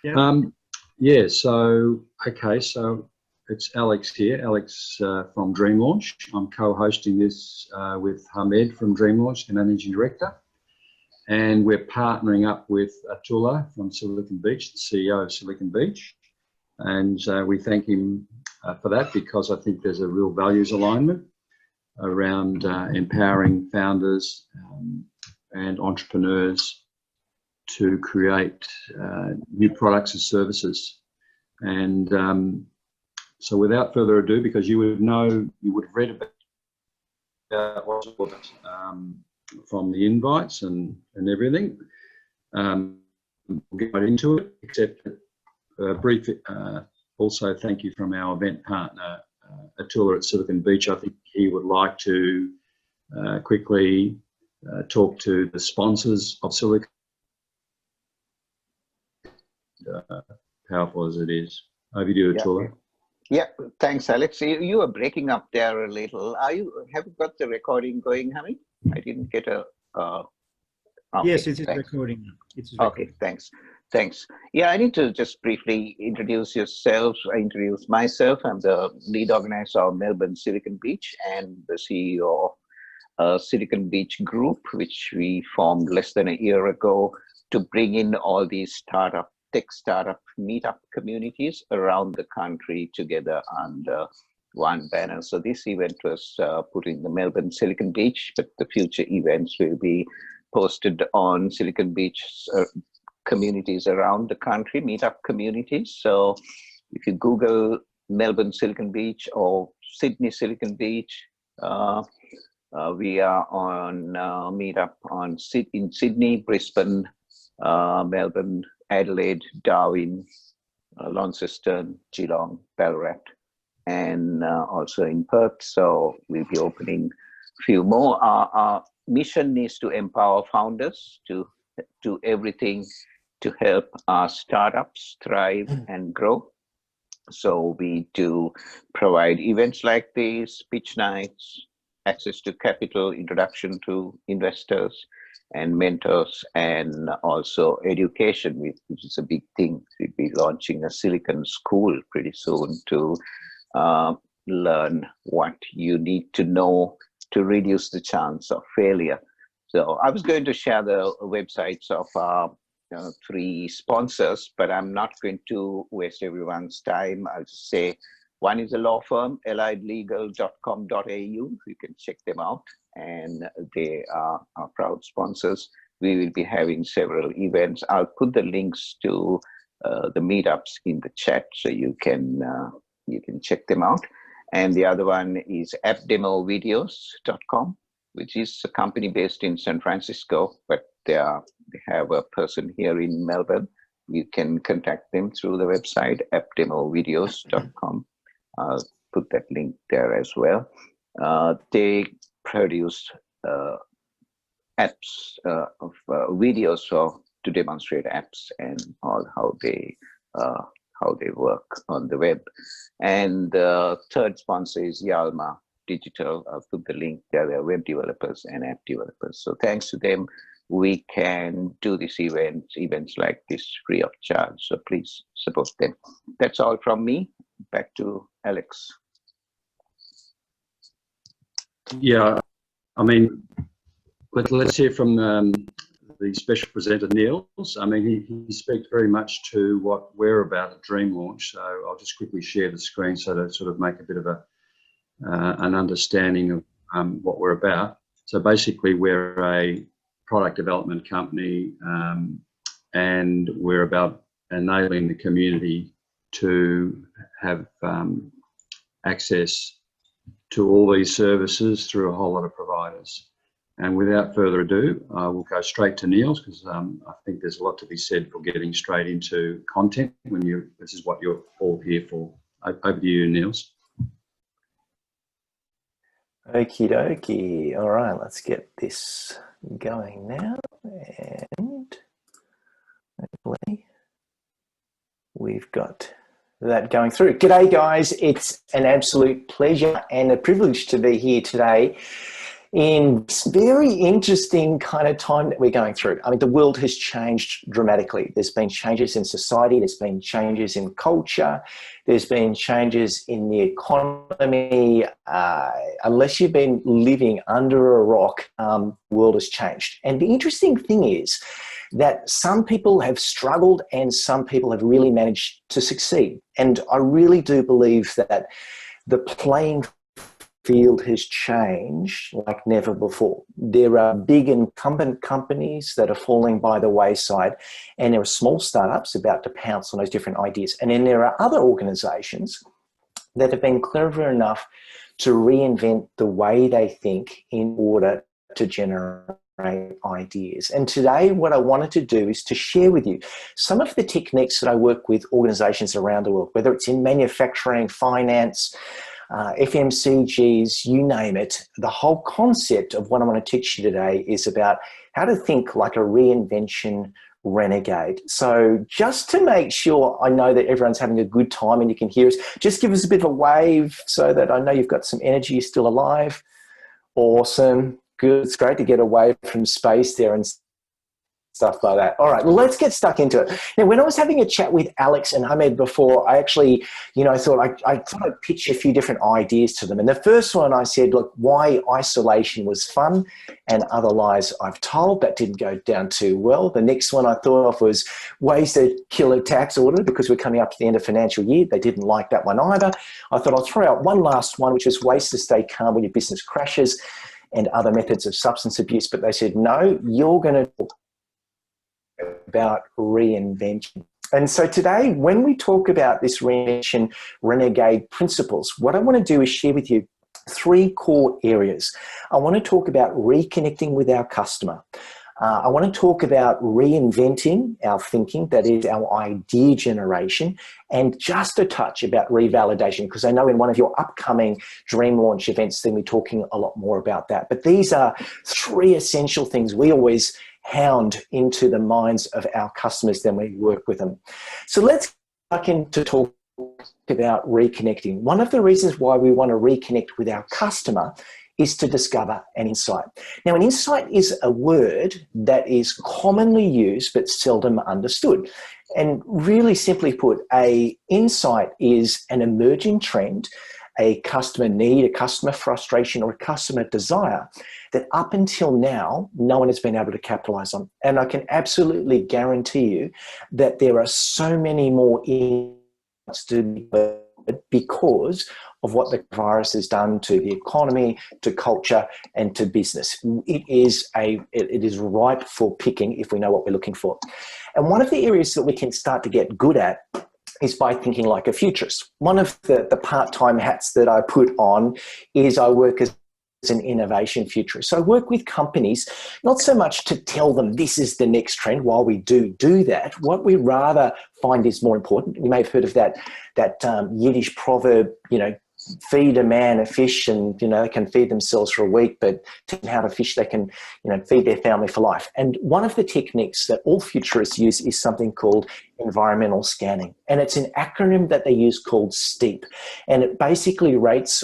Yeah. Yeah, so, okay, so it's Alex here, Alex from DreamLaunch. I'm co-hosting this with Hamed from DreamLaunch, the Managing Director. And we're partnering up with Atullah from Silicon Beach, the CEO of Silicon Beach. And we thank him for that, because I think there's a real values alignment around empowering founders and entrepreneurs to create new products and services. And so without further ado, because you would have read about what's all about from the invites and everything, we'll get right into it, except a brief also thank you from our event partner, Atullah at Silicon Beach. I think he would like to quickly talk to the sponsors of Silicon, powerful as it is. Over to you, Atullah. Yeah, thanks, Alex. You are breaking up there a little. Have you got the recording going, Hamid? I didn't get a. Okay, yes, it is recording. Okay, thanks. Yeah, I need to just briefly introduce yourselves. I introduce myself. I'm the lead organizer of Melbourne Silicon Beach and the CEO of Silicon Beach Group, which we formed less than a year ago to bring in all these tech startup meetup communities around the country together under one banner. So this event was put in the Melbourne Silicon Beach, but the future events will be posted on Silicon Beach communities around the country, meetup communities. So if you Google Melbourne Silicon Beach or Sydney Silicon Beach, we are on meetup in Sydney, Brisbane, Melbourne, Adelaide, Darwin, Launceston, Geelong, Ballarat, and also in Perth. So we'll be opening a few more. Our mission is to empower founders to do everything to help our startups thrive and grow. So we do provide events like these, pitch nights, access to capital, introduction to investors and mentors, and also education, which is a big thing. We'll be launching a Silicon School pretty soon to learn what you need to know to reduce the chance of failure. So I was going to share the websites of our 3 sponsors, but I'm not going to waste everyone's time. I'll just say one is a law firm, alliedlegal.com.au. You can check them out, and they are our proud sponsors. We will be having several events. I'll put the links to the meetups in the chat so you can check them out. And the other one is appdemovideos.com, which is a company based in San Francisco, but they have a person here in Melbourne. You can contact them through the website, appdemovideos.com. I'll put that link there as well. They produce apps of videos to demonstrate apps and how they work on the web. And the third sponsor is Yalma Digital. I'll put the link there. They're web developers and app developers. So thanks to them, we can do these events like this free of charge. So please support them. That's all from me. Back to Alex. Yeah, I mean, let's hear from the special presenter, Nils. I mean, he speaks very much to what we're about at DreamLaunch. So I'll just quickly share the screen so to sort of make a bit of an understanding of what we're about. So basically, we're a product development company, and we're about enabling the community to have access to all these services through a whole lot of providers. And without further ado, we'll go straight to Nils, because I think there's a lot to be said for getting straight into content when this is what you're all here for. Over to you, Nils. Okie dokie. All right, let's get this going now. And hopefully we've got that going through. G'day guys, it's an absolute pleasure and a privilege to be here today in this very interesting kind of time that we're going through. I mean, the world has changed dramatically. There's been changes in society, there's been changes in culture, there's been changes in the economy. Unless you've been living under a rock, the world has changed. And the interesting thing is that some people have struggled and some people have really managed to succeed. And I really do believe that the playing field has changed like never before. There are big incumbent companies that are falling by the wayside, and there are small startups about to pounce on those different ideas. And then there are other organizations that have been clever enough to reinvent the way they think in order to generate ideas. And today what I wanted to do is to share with you some of the techniques that I work with organizations around the world, whether it's in manufacturing, finance, FMCGs, you name it. The whole concept of what I want to teach you today is about how to think like a reinvention renegade. So just to make sure I know that everyone's having a good time and you can hear us, just give us a bit of a wave so that I know you've got some energy, you're still alive. Awesome. Good. It's great to get away from space there and stuff like that. All right, well, let's get stuck into it. Now, when I was having a chat with Alex and Ahmed before, I actually, I thought I'd pitch a few different ideas to them. And the first one I said, look, why isolation was fun and other lies I've told. That didn't go down too well. The next one I thought of was ways to kill a tax auditor because we're coming up to the end of financial year. They didn't like that one either. I thought I'll throw out one last one, which is ways to stay calm when your business crashes and other methods of substance abuse. But they said, no, you're going to talk about reinvention. And so today, when we talk about this reinvention renegade principles, what I want to do is share with you three core areas. I want to talk about reconnecting with our customer. I want to talk about reinventing our thinking, that is our idea generation, and just a touch about revalidation, because I know in one of your upcoming Dream Launch events, they'll be talking a lot more about that. But these are three essential things we always hound into the minds of our customers when we work with them. So let's get into talk about reconnecting. One of the reasons why we want to reconnect with our customer is to discover an insight. Now, an insight is a word that is commonly used but seldom understood. And really simply put, an insight is an emerging trend, a customer need, a customer frustration, or a customer desire that up until now, no one has been able to capitalize on. And I can absolutely guarantee you that there are so many more insights to be because of what the virus has done to the economy, to culture, and to business. It is ripe for picking if we know what we're looking for. And one of the areas that we can start to get good at is by thinking like a futurist. One of the part-time hats that I put on is I work as an innovation futurist. So I work with companies, not so much to tell them this is the next trend. While we do that, what we rather find is more important. You may have heard of that Yiddish proverb, feed a man a fish and, they can feed themselves for a week, but teach them how to fish, they can, feed their family for life. And one of the techniques that all futurists use is something called environmental scanning. And it's an acronym that they use called STEEP. And it basically rates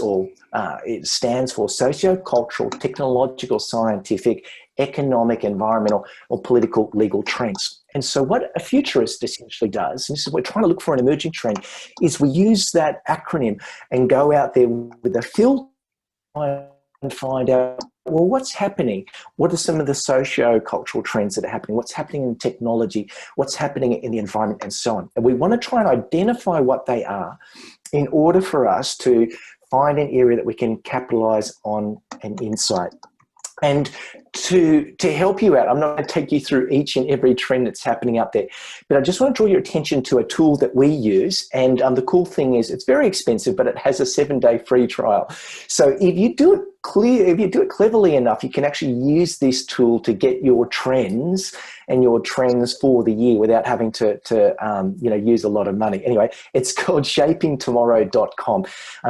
it stands for Socio-cultural Technological Scientific Economic, Environmental, or Political Legal Trends. And so what a futurist essentially does, and this is what we're trying to look for an emerging trend, is we use that acronym and go out there with a filter and find out, well, what's happening? What are some of the socio-cultural trends that are happening? What's happening in technology? What's happening in the environment, and so on? And we want to try and identify what they are in order for us to find an area that we can capitalize on an insight. And to help you out, I'm not going to take you through each and every trend that's happening out there, but I just want to draw your attention to a tool that we use. And the cool thing is it's very expensive, but it has a 7-day free trial. So if you do it cleverly enough, you can actually use this tool to get your trends and your trends for the year without having to use a lot of money. Anyway, it's called shapingtomorrow.com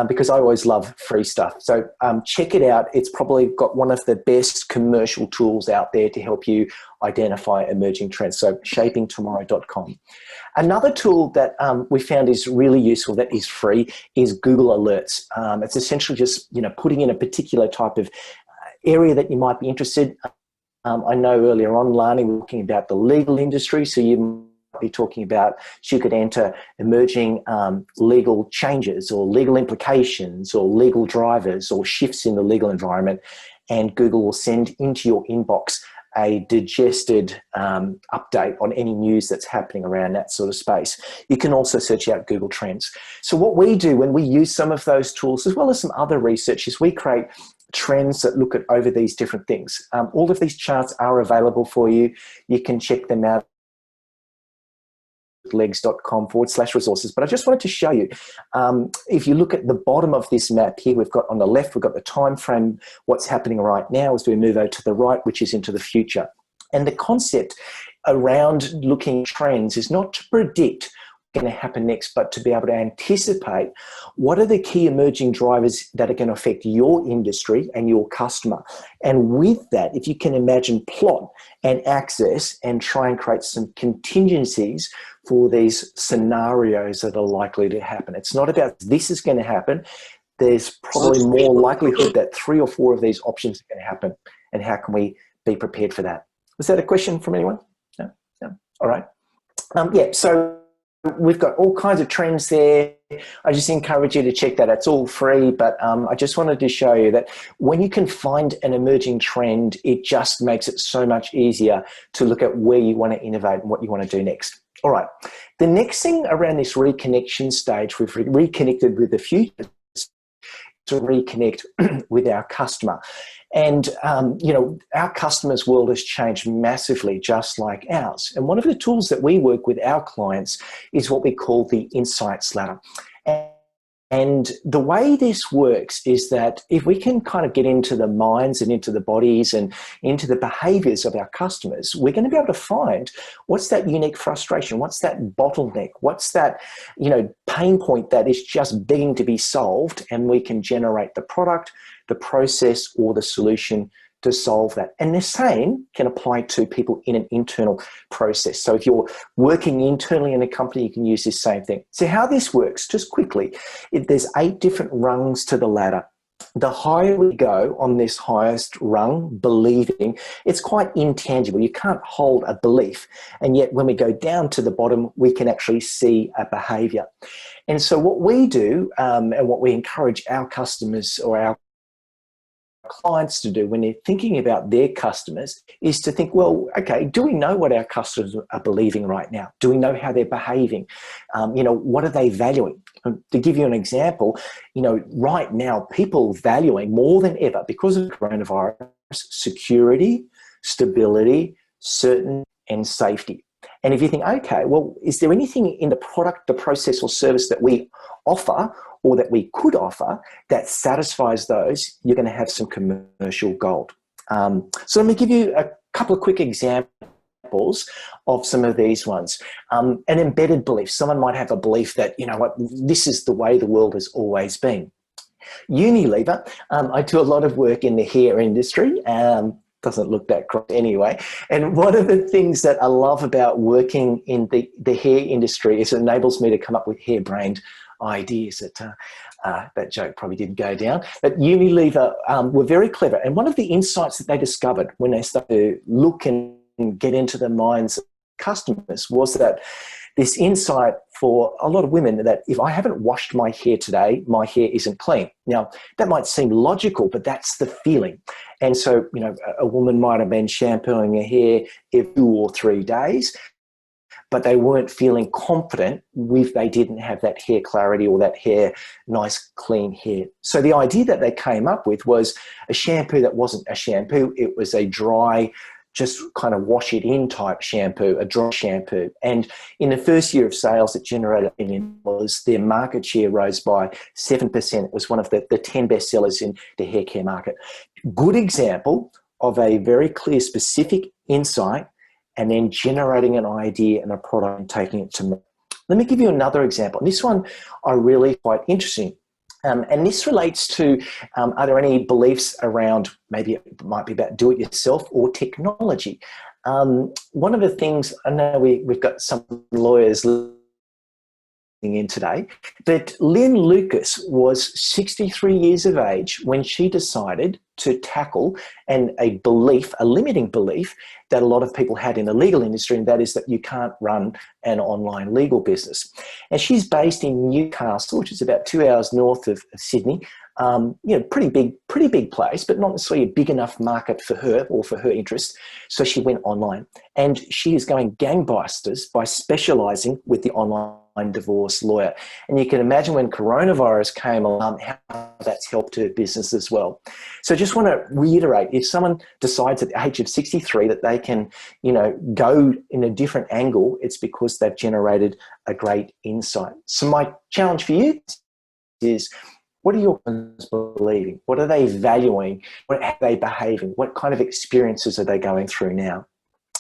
because I always love free stuff. So check it out. It's probably got one of the best commercial tools out there to help you identify emerging trends. So shapingtomorrow.com. Another tool that we found is really useful that is free is Google Alerts. It's essentially just putting in a particular type of area that you might be interested. I know earlier on, Lani, we were talking about the legal industry, so you might be talking about she could enter emerging legal changes or legal implications or legal drivers or shifts in the legal environment, and Google will send into your inbox a digested update on any news that's happening around that sort of space. You can also search out Google Trends. So what we do when we use some of those tools, as well as some other research, is we create trends that look at over these different things. All of these charts are available for you. You can check them out legs.com/resources. But I just wanted to show you, if you look at the bottom of this map here, we've got on the left, we've got the time frame, what's happening right now as we move over to the right, which is into the future. And the concept around looking at trends is not to predict going to happen next, but to be able to anticipate what are the key emerging drivers that are going to affect your industry and your customer. And with that, if you can imagine, plot and access and try and create some contingencies for these scenarios that are likely to happen. It's not about this is going to happen. There's probably more likelihood that 3 or 4 of these options are going to happen. And how can we be prepared for that? Was that a question from anyone? No? No? All right. Yeah, so we've got all kinds of trends there. I just encourage you to check that. It's all free, but I just wanted to show you that when you can find an emerging trend, it just makes it so much easier to look at where you want to innovate and what you want to do next. All right. The next thing around this reconnection stage, we've reconnected with the future to reconnect with our customer. And, you know, our customers' world has changed massively, just like ours. And one of the tools that we work with our clients is what we call the insights ladder. And the way this works is that if we can kind of get into the minds and into the bodies and into the behaviors of our customers, we're going to be able to find what's that unique frustration, what's that bottleneck, what's that, you know, pain point that is just begging to be solved, and we can generate the product, the process, or the solution to solve that. And the same can apply to people in an internal process. So if you're working internally in a company, you can use this same thing. So how this works, just quickly, there's 8 different rungs to the ladder. The higher we go on this highest rung, believing, it's quite intangible. You can't hold a belief. And yet when we go down to the bottom, we can actually see a behavior. And so what we do and what we encourage our customers or our clients to do when they're thinking about their customers is to think, well, okay, do we know what our customers are believing right now? Do we know how they're behaving? You know, what are they valuing? To give you an example, you know, right now, people valuing more than ever because of coronavirus, security, stability, certainty, and safety. And if you think, okay, well, is there anything in the product, the process, or service that we offer or that we could offer that satisfies those, you're going to have some commercial gold. So let me give you a couple of quick examples of some of these ones. An embedded belief. Someone might have a belief that, you know what, this is the way the world has always been. Unilever, I do a lot of work in the hair industry. Doesn't look that great anyway. And one of the things that I love about working in the hair industry is it enables me to come up with harebrained ideas. That joke probably didn't go down. But Unilever were very clever. And one of the insights that they discovered when they started to look and get into the minds of customers was that this insight for a lot of women that if I haven't washed my hair today, my hair isn't clean. Now, that might seem logical, but that's the feeling. And so, you know, a woman might have been shampooing her hair every 2 or 3 days, but they weren't feeling confident if they didn't have that hair clarity or that hair, nice, clean hair. So the idea that they came up with was a shampoo that wasn't a shampoo. It was a dry, just kind of wash it in type shampoo, a dry shampoo. And in the first year of sales, it generated $1 million. Their market share rose by 7%. It was one of the 10 best sellers in the hair care market. Good example of a very clear, specific insight and then generating an idea and a product and taking it to market. Let me give you another example. This one I really quite interesting. And this relates to, are there any beliefs around, maybe it might be about do-it-yourself or technology? One of the things, I know we've got some lawyers in today. But Lynn Lucas was 63 years of age when she decided to tackle a belief, a limiting belief that a lot of people had in the legal industry, and that is that you can't run an online legal business. And she's based in Newcastle, which is about 2 hours north of Sydney. Pretty big place, but not necessarily a big enough market for her or for her interest. So she went online, and she is going gangbusters by specializing with the online divorce lawyer. And you can imagine when coronavirus came along, how that's helped her business as well. So I just want to reiterate, if someone decides at the age of 63 that they can, go in a different angle, it's because they've generated a great insight. So my challenge for you is, what are your clients believing? What are they valuing? What are they behaving? What kind of experiences are they going through now?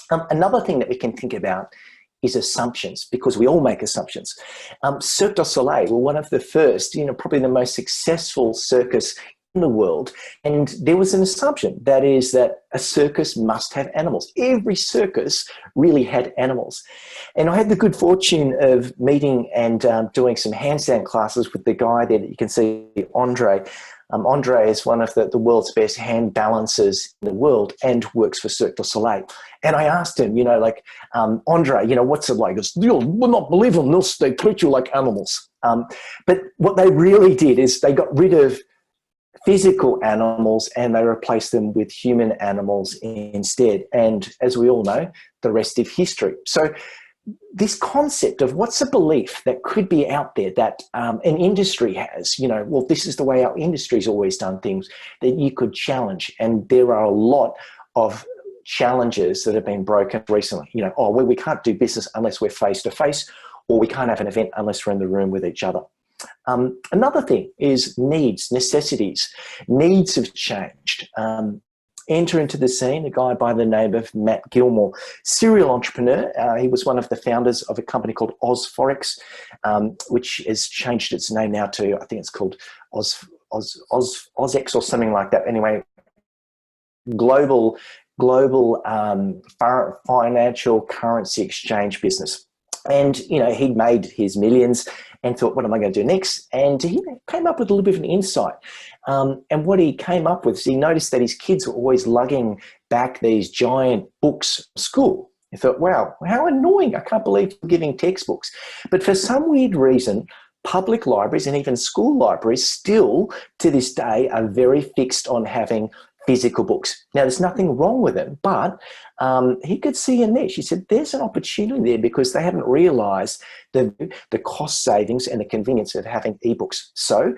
Another thing that we can think about is assumptions, because we all make assumptions. Cirque du Soleil were one of the first, probably the most successful circus in the world. And there was an assumption, that is that a circus must have animals. Every circus really had animals. And I had the good fortune of meeting and doing some handstand classes with the guy there that you can see, Andre. Andre is one of the world's best hand balancers in the world and works for Cirque du Soleil. And I asked him, Andre, what's it like? He goes, you'll not believe them, they treat you like animals. But what they really did is they got rid of physical animals and they replaced them with human animals instead. And as we all know, the rest is history. So this concept of what's a belief that could be out there that an industry has, this is the way our industry's always done things, that you could challenge. And there are a lot of challenges that have been broken recently. We can't do business unless we're face to face, or we can't have an event unless we're in the room with each other. Another thing is needs, necessities. Needs have changed. Enter into the scene a guy by the name of Matt Gilmore, serial entrepreneur. He was one of the founders of a company called OzForex, which has changed its name now to, I think it's called OzX or something like that. Anyway, global financial currency exchange business. And, he'd made his millions and thought, what am I going to do next? And he came up with a little bit of an insight. And what he came up with is he noticed that his kids were always lugging back these giant books from school. He thought, wow, how annoying. I can't believe I'm giving textbooks. But for some weird reason, public libraries and even school libraries still, to this day, are very fixed on having physical books. Now, there's nothing wrong with it, but he could see a niche. He said, there's an opportunity there because they haven't realized the cost savings and the convenience of having ebooks. So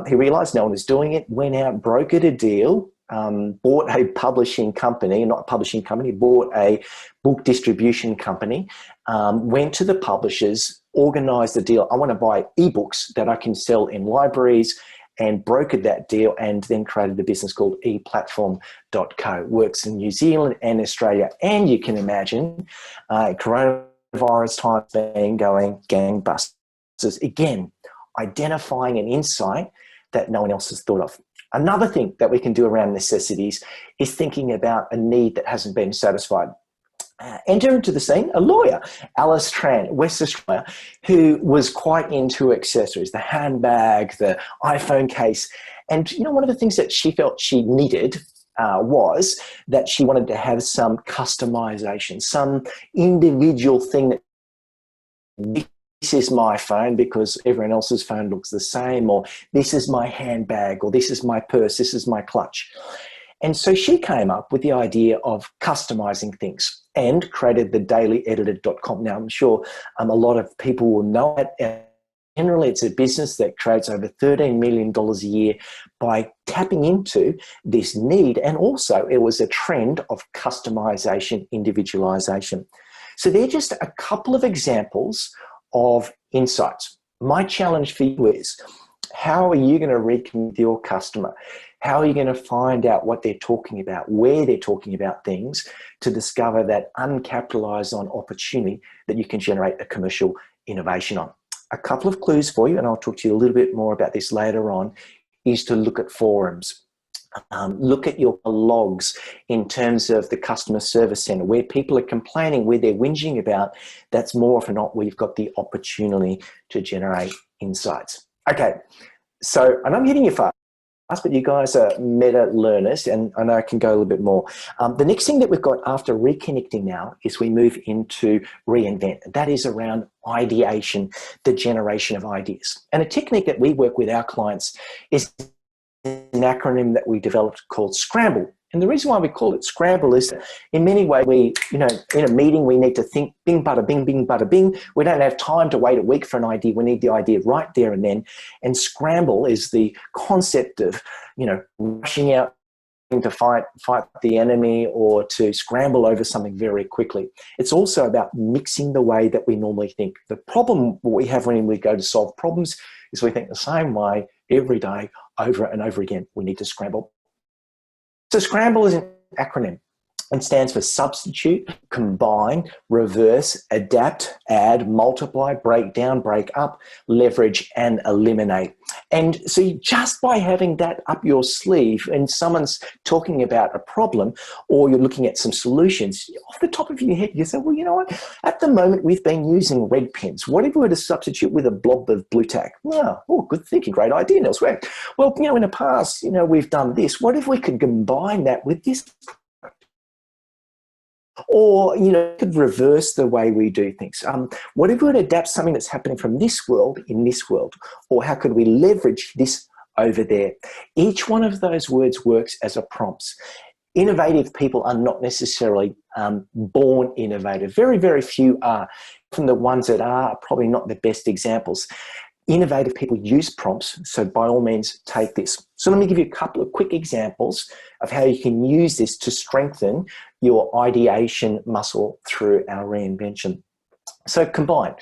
he realized no one was doing it, went out, brokered a deal, bought a publishing company, not a publishing company, bought a book distribution company, went to the publishers, organized the deal. I want to buy ebooks that I can sell in libraries, and brokered that deal, and then created a business called eplatform.co. Works in New Zealand and Australia. And you can imagine coronavirus times being going gangbusters. Again, identifying an insight that no one else has thought of. Another thing that we can do around necessities is thinking about a need that hasn't been satisfied. Enter into the scene a lawyer, Alice Tran, West Australia, who was quite into accessories, the handbag, the iPhone case. And, one of the things that she felt she needed was that she wanted to have some customization, some individual thing that this is my phone because everyone else's phone looks the same, or this is my handbag, or this is my purse, this is my clutch. And so she came up with the idea of customizing things and created the dailyeditor.com. Now, I'm sure a lot of people will know it. Generally, it's a business that creates over $13 million a year by tapping into this need. And also, it was a trend of customization, individualization. So they're just a couple of examples of insights. My challenge for you is, how are you going to reconnect with your customer? How are you going to find out what they're talking about, where they're talking about things, to discover that uncapitalized on opportunity that you can generate a commercial innovation on? A couple of clues for you, and I'll talk to you a little bit more about this later on, is to look at forums. Look at your logs in terms of the customer service center, where people are complaining, where they're whinging about. That's more often not where you've got the opportunity to generate insights. Okay, so, and I'm hitting you fast, but you guys are meta learners, and I know I can go a little bit more. The next thing that we've got after reconnecting now is we move into reinvent. That is around ideation, the generation of ideas. And a technique that we work with our clients is an acronym that we developed called Scramble. And the reason why we call it Scramble is that in many ways we, in a meeting we need to think bing, bada, bing, bing, bada, bing. We don't have time to wait a week for an idea. We need the idea right there and then. And Scramble is the concept of, rushing out to fight the enemy or to scramble over something very quickly. It's also about mixing the way that we normally think. The problem we have when we go to solve problems is we think the same way every day, over and over again. We need to scramble. So Scramble is an acronym and stands for substitute, combine, reverse, adapt, add, multiply, break down, break up, leverage, and eliminate. And so just by having that up your sleeve and someone's talking about a problem or you're looking at some solutions, off the top of your head, you say, well, you know what? At the moment, we've been using red pens. What if we were to substitute with a blob of blue tack? Oh, good thinking. Great idea, Nils Vesk. Well, in the past, we've done this. What if we could combine that with this? Or, could reverse the way we do things. What if we would adapt something that's happening from this world in this world? Or how could we leverage this over there? Each one of those words works as a prompts. Innovative people are not necessarily born innovative. Very, very few are. From the ones that are probably not the best examples. Innovative people use prompts, so by all means take this. So let me give you a couple of quick examples of how you can use this to strengthen your ideation muscle through our reinvention. So combine.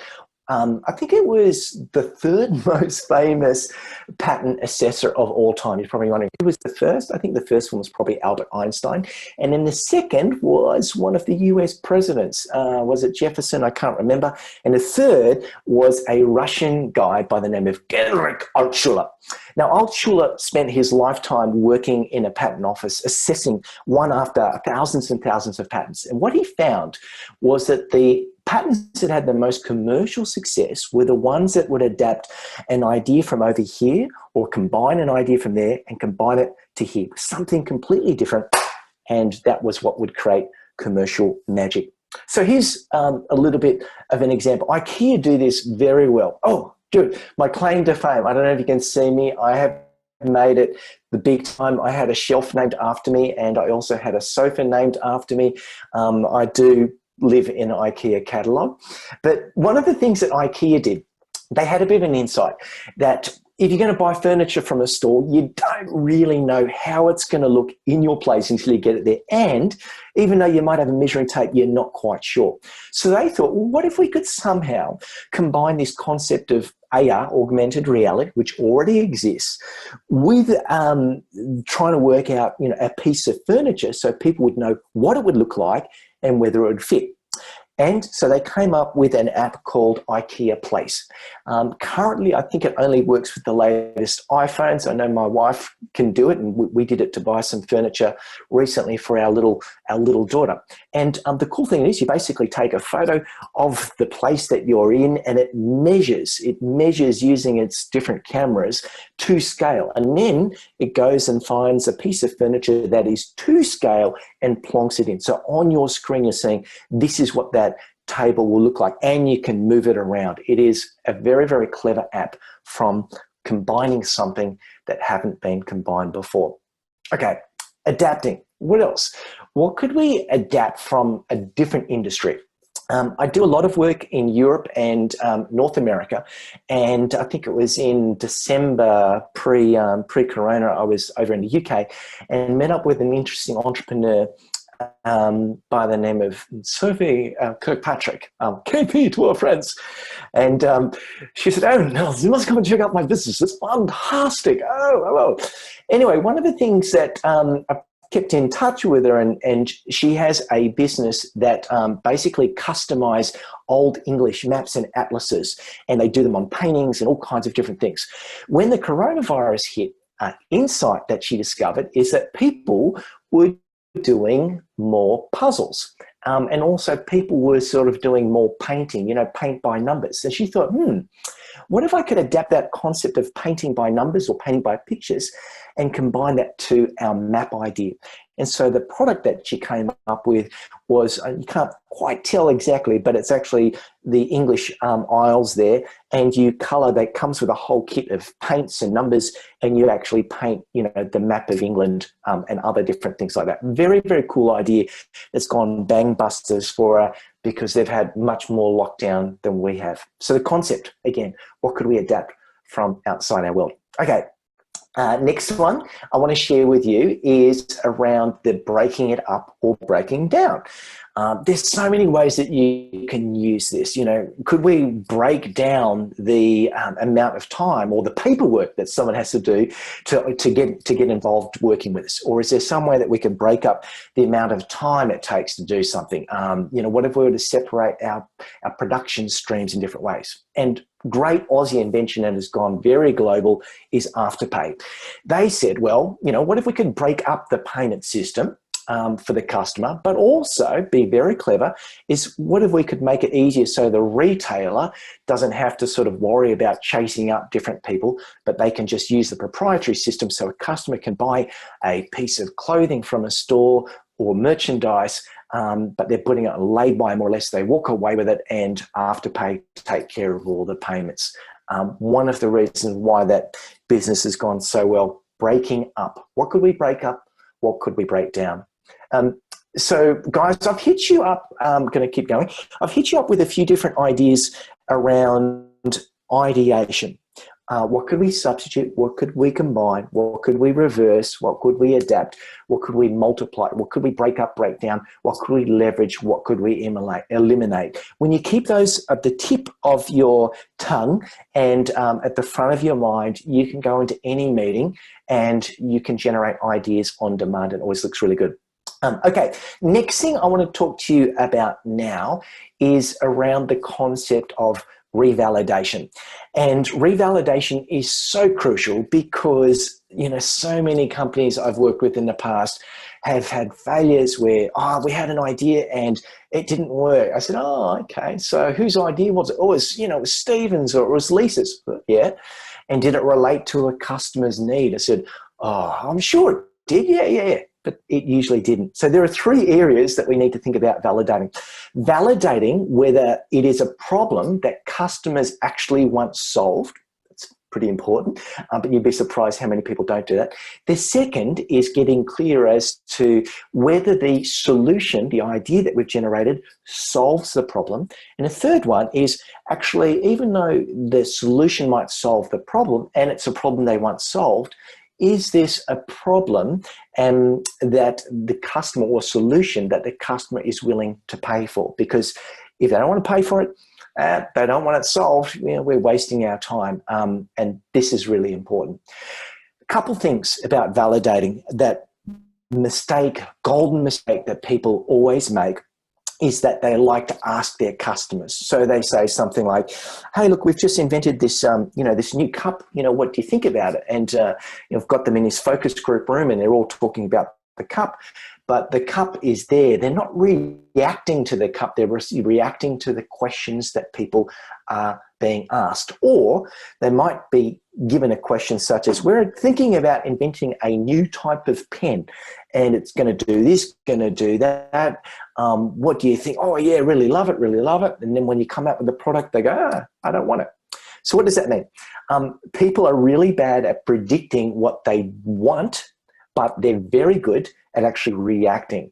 I think it was the third most famous patent assessor of all time. You're probably wondering who was the first. I think the first one was probably Albert Einstein. And then the second was one of the US presidents. Was it Jefferson? I can't remember. And the third was a Russian guy by the name of Genrikh Altshuler. Now, Altshuler spent his lifetime working in a patent office, assessing one after thousands and thousands of patents. And what he found was that the patents that had the most commercial success were the ones that would adapt an idea from over here or combine an idea from there and combine it to here. Something completely different. And that was what would create commercial magic. So here's a little bit of an example. IKEA do this very well. Oh, dude, my claim to fame. I don't know if you can see me. I have made it the big time. I had a shelf named after me and I also had a sofa named after me. I do live in an IKEA catalogue. But one of the things that IKEA did, they had a bit of an insight that if you're going to buy furniture from a store, you don't really know how it's going to look in your place until you get it there. And even though you might have a measuring tape, you're not quite sure. So they thought, well, what if we could somehow combine this concept of AR, augmented reality, which already exists, with trying to work out, a piece of furniture so people would know what it would look like and whether it would fit. And so they came up with an app called IKEA Place. Currently, I think it only works with the latest iPhones. I know my wife can do it, and we did it to buy some furniture recently for our little daughter. And the cool thing is you basically take a photo of the place that you're in, and it measures using its different cameras to scale. And then it goes and finds a piece of furniture that is to scale and plonks it in. So on your screen, you're seeing this is what that table will look like, and you can move it around. It is a very, very clever app from combining something that haven't been combined before. Okay, adapting. What else? What could we adapt from a different industry? I do a lot of work in Europe and North America, and I think it was in December pre-corona, I was over in the UK and met up with an interesting entrepreneur by the name of Sophie Kirkpatrick, KP to our friends. And she said, oh, Nils, you must come and check out my business. It's fantastic. Oh. Anyway, one of the things that I kept in touch with her, and she has a business that basically customize old English maps and atlases, and they do them on paintings and all kinds of different things. When the coronavirus hit, insight that she discovered is that people were doing more puzzles. And also people were sort of doing more painting, you know, paint by numbers. And she thought, what if I could adapt that concept of painting by numbers or painting by pictures and combine that to our map idea? And so the product that she came up with was, you can't quite tell exactly, but it's actually the English Isles there, and you color, that comes with a whole kit of paints and numbers, and you actually paint, you know, the map of England and other different things like that. Very, very cool idea that's gone bangbusters for her because they've had much more lockdown than we have. So the concept, again, what could we adapt from outside our world? Okay. Next one I want to share with you is around the breaking it up or breaking down. There's so many ways that you can use this. You know, could we break down the amount of time or the paperwork that someone has to do to get involved working with us? Or is there some way that we can break up the amount of time it takes to do something? You know, what if we were to separate our production streams in different ways? And great Aussie invention that has gone very global is Afterpay. They said, well, you know, what if we could break up the payment system for the customer, but also be very clever is what if we could make it easier so the retailer doesn't have to sort of worry about chasing up different people, but they can just use the proprietary system so a customer can buy a piece of clothing from a store or merchandise, but they're putting it on lay-by more or less. They walk away with it and Afterpay take care of all the payments. One of the reasons why that business has gone so well, breaking up. What could we break up? What could we break down? So guys, I've hit you up, I'm going to keep going. I've hit you up with a few different ideas around ideation. What could we substitute? What could we combine? What could we reverse? What could we adapt? What could we multiply? What could we break up, break down? What could we leverage? What could we eliminate? When you keep those at the tip of your tongue and at the front of your mind, you can go into any meeting and you can generate ideas on demand. It always looks really good. Okay, next thing I want to talk to you about now is around the concept of revalidation. And revalidation is so crucial because, you know, so many companies I've worked with in the past have had failures where, we had an idea and it didn't work. I said, okay, so whose idea was it? Oh, it was, you know, it was Stephen's or it was Lisa's. Yeah. And did it relate to a customer's need? I said, I'm sure it did. Yeah. But it usually didn't. So there are three areas that we need to think about validating. Validating whether it is a problem that customers actually want solved. That's pretty important, but you'd be surprised how many people don't do that. The second is getting clear as to whether the solution, the idea that we've generated, solves the problem. And the third one is actually, even though the solution might solve the problem and it's a problem they want solved, is this a problem that the customer or solution that the customer is willing to pay for? Because if they don't want to pay for it, they don't want it solved, you know, we're wasting our time. And this is really important. A couple things about validating. That golden mistake that people always make is that they like to ask their customers. So they say something like, hey, look, we've just invented this, this new cup, what do you think about it? And you've got them in this focus group room and they're all talking about the cup, but the cup is there. They're not reacting to the cup. They're reacting to the questions that people are being asked. Or they might be given a question such as, we're thinking about inventing a new type of pen and it's going to do this, going to do that. What do you think? Oh yeah, really love it, really love it. And then when you come out with the product, they go, I don't want it. So what does that mean? People are really bad at predicting what they want, but they're very good at actually reacting.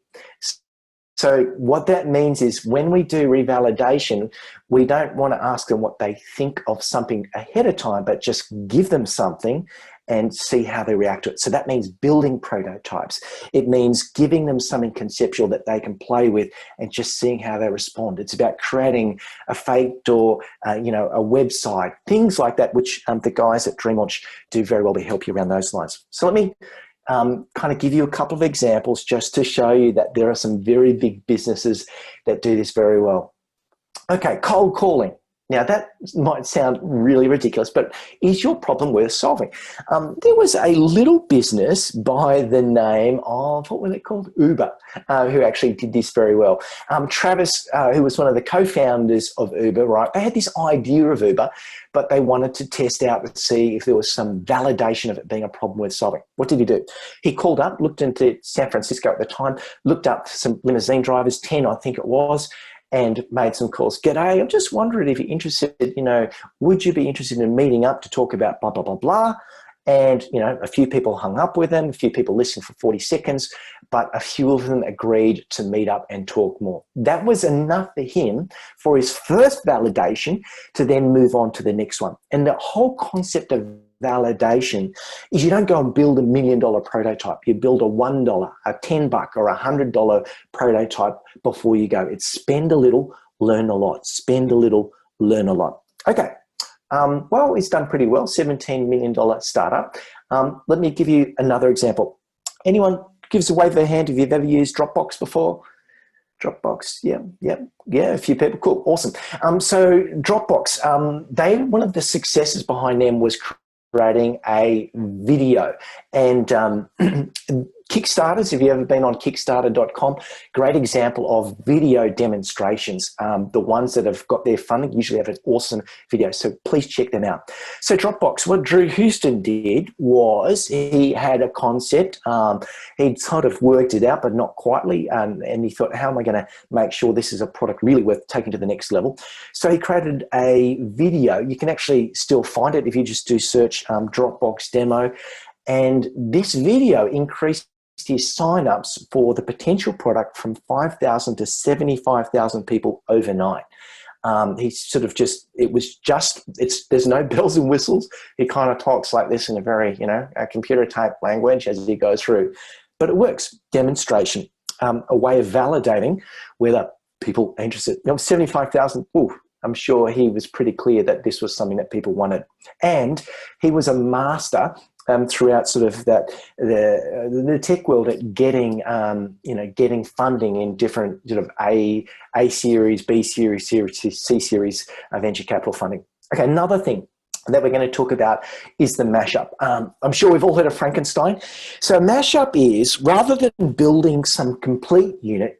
So what that means is when we do revalidation, we don't want to ask them what they think of something ahead of time, but just give them something and see how they react to it. So that means building prototypes. It means giving them something conceptual that they can play with and just seeing how they respond. It's about creating a faked or, a website, things like that, which the guys at DreamTalks do very well to help you around those lines. So let me kind of give you a couple of examples just to show you that there are some very big businesses that do this very well. Okay, cold calling. Now, that might sound really ridiculous, but is your problem worth solving? There was a little business by the name of, what were they called? Uber, who actually did this very well. Travis, who was one of the co-founders of Uber, right? They had this idea of Uber, but they wanted to test out to see if there was some validation of it being a problem worth solving. What did he do? He called up, looked into San Francisco at the time, looked up some limousine drivers, 10 I think it was, and made some calls. G'day, I'm just wondering if you're interested, would you be interested in meeting up to talk about blah, blah, blah, blah? And, a few people hung up with him, a few people listened for 40 seconds, but a few of them agreed to meet up and talk more. That was enough for him for his first validation to then move on to the next one. And the whole concept of validation is you don't go and build $1 million prototype. You build a $1, a $10 or a $100 prototype before you go. It's spend a little, learn a lot. Spend a little, learn a lot. Okay. Well, it's done pretty well. $17 million startup. Let me give you another example. Anyone give us a wave of their hand if you've ever used Dropbox before? Dropbox, yeah, a few people, cool, awesome. So Dropbox, one of the successes behind them was creating a video, and Kickstarters, if you've ever been on Kickstarter.com, great example of video demonstrations. The ones that have got their funding usually have an awesome video, so please check them out. So Dropbox, what Drew Houston did was he had a concept. He'd sort of worked it out, but not quietly, and he thought, how am I going to make sure this is a product really worth taking to the next level? So he created a video. You can actually still find it if you just do search Dropbox demo, and this video increased his sign-ups for the potential product from 5,000 to 75,000 people overnight. He sort of there's no bells and whistles. He kind of talks like this in a very, a computer type language as he goes through, but it works. Demonstration, a way of validating whether people are interested. 75,000, I'm sure he was pretty clear that this was something that people wanted. And he was a master throughout sort of the tech world at getting getting funding in different sort of A series, B series, C series venture capital funding. Okay, another thing that we're going to talk about is the mashup. I'm sure we've all heard of Frankenstein. So mashup is, rather than building some complete unit,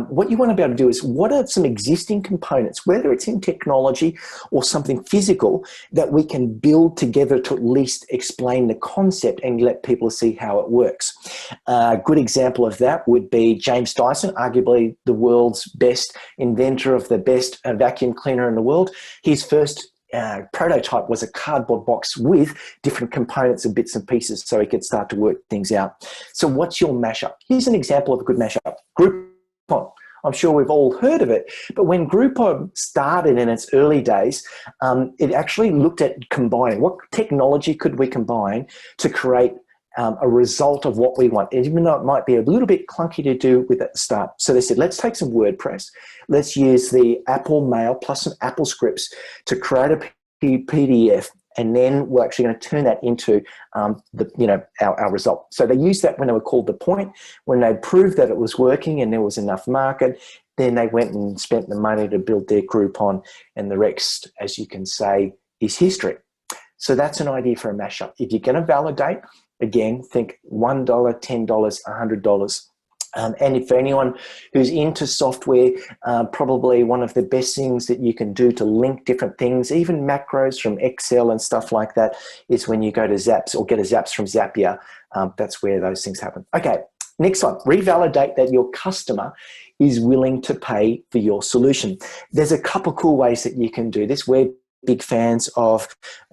what you want to be able to do is, what are some existing components, whether it's in technology or something physical, that we can build together to at least explain the concept and let people see how it works. A good example of that would be James Dyson, arguably the world's best inventor of the best vacuum cleaner in the world. His first prototype was a cardboard box with different components and bits and pieces so he could start to work things out. So what's your mashup? Here's an example of a good mashup. Groupon. I'm sure we've all heard of it, but when Groupon started in its early days, it actually looked at combining what technology could we combine to create a result of what we want, even though it might be a little bit clunky to do with at the start. So they said, let's take some WordPress, let's use the Apple Mail plus some Apple scripts to create a PDF, and then we're actually going to turn that into our result. So they used that when they were called The Point. When they proved that it was working and there was enough market, then they went and spent the money to build their Groupon, and the rest, as you can say, is history. So that's an idea for a mashup. If you're going to validate, again, think $1, $10, $100. And if anyone who's into software, probably one of the best things that you can do to link different things, even macros from Excel and stuff like that, is when you go to Zaps or get a Zaps from Zapier. That's where those things happen. Okay, next one. Revalidate that your customer is willing to pay for your solution. There's a couple cool ways that you can do this. We're big fans of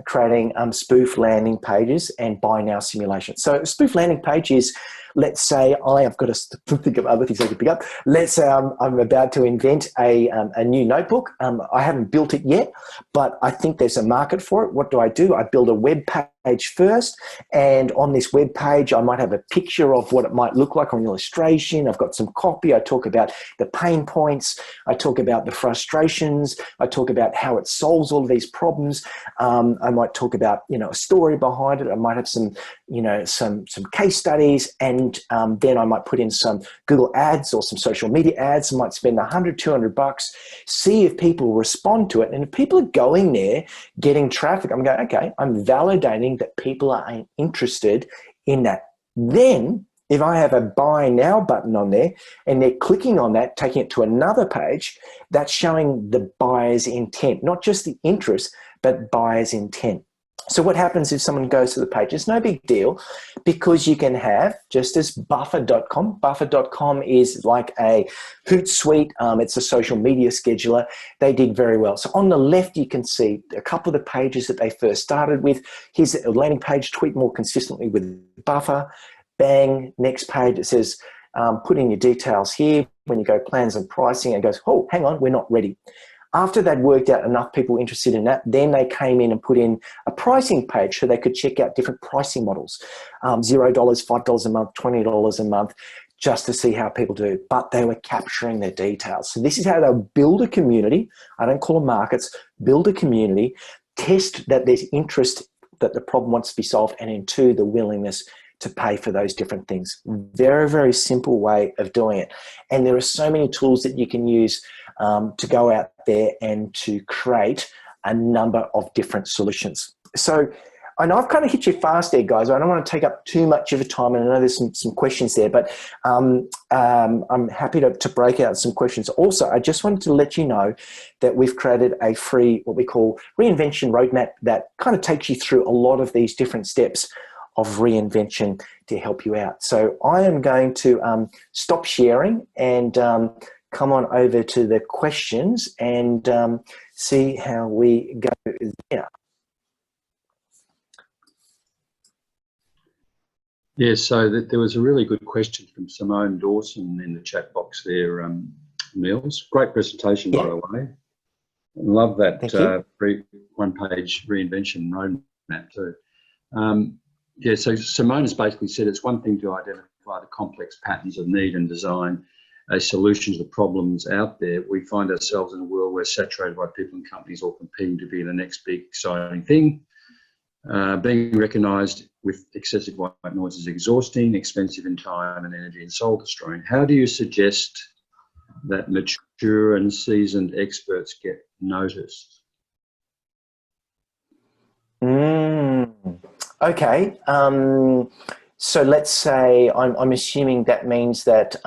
creating spoof landing pages and buy now simulation. So a spoof landing page is, let's say I've got to think of other things I could pick up. Let's say I'm about to invent a new notebook. I haven't built it yet, but I think there's a market for it. What do? I build a web page first, and on this web page I might have a picture of what it might look like, or an illustration. I've got some copy. I talk about the pain points. I talk about the frustrations. I talk about how it solves all of these problems. I might talk about, you know, a story behind it. I might have some, you know, some case studies, and then I might put in some Google ads or some social media ads. I might spend $100, $200, see if people respond to it. And if people are going there, getting traffic, I'm going, okay, I'm validating that people are interested in that. Then if I have a buy now button on there and they're clicking on that, taking it to another page, that's showing the buyer's intent, not just the interest, but buyer's intent. So what happens if someone goes to the page? It's no big deal, because you can have, just as buffer.com. Buffer.com is like a Hootsuite. It's a social media scheduler. They did very well. So on the left, you can see a couple of the pages that they first started with. Here's a landing page, tweet more consistently with Buffer. Bang, next page, it says, put in your details here. When you go plans and pricing, it goes, oh, hang on, we're not ready. After they'd worked out enough people interested in that, then they came in and put in a pricing page so they could check out different pricing models, $0, $5 a month, $20 a month, just to see how people do. But they were capturing their details. So this is how they'll build a community. I don't call them markets. Build a community, test that there's interest, that the problem wants to be solved, and then two, the willingness to pay for those different things. Very, very simple way of doing it. And there are so many tools that you can use to go out there and to create a number of different solutions. So I know I've kind of hit you fast there, guys. I don't want to take up too much of your time, and I know there's some questions there, but I'm happy to break out some questions. Also, I just wanted to let you know that we've created a free, what we call reinvention roadmap, that kind of takes you through a lot of these different steps of reinvention to help you out. So I am going to stop sharing and come on over to the questions and see how we go there. Yeah, so there was a really good question from Simone Dawson in the chat box there, Nils. Great presentation, by the way. Love that one-page reinvention roadmap too. Yeah, so Simone has basically said it's one thing to identify the complex patterns of need and design a solution to the problems out there. We find ourselves in a world where saturated by people and companies all competing to be the next big exciting thing. Being recognised with excessive white noise is exhausting, expensive in time and energy, and soul destroying. How do you suggest that mature and seasoned experts get noticed? Okay, so let's say I'm assuming that means that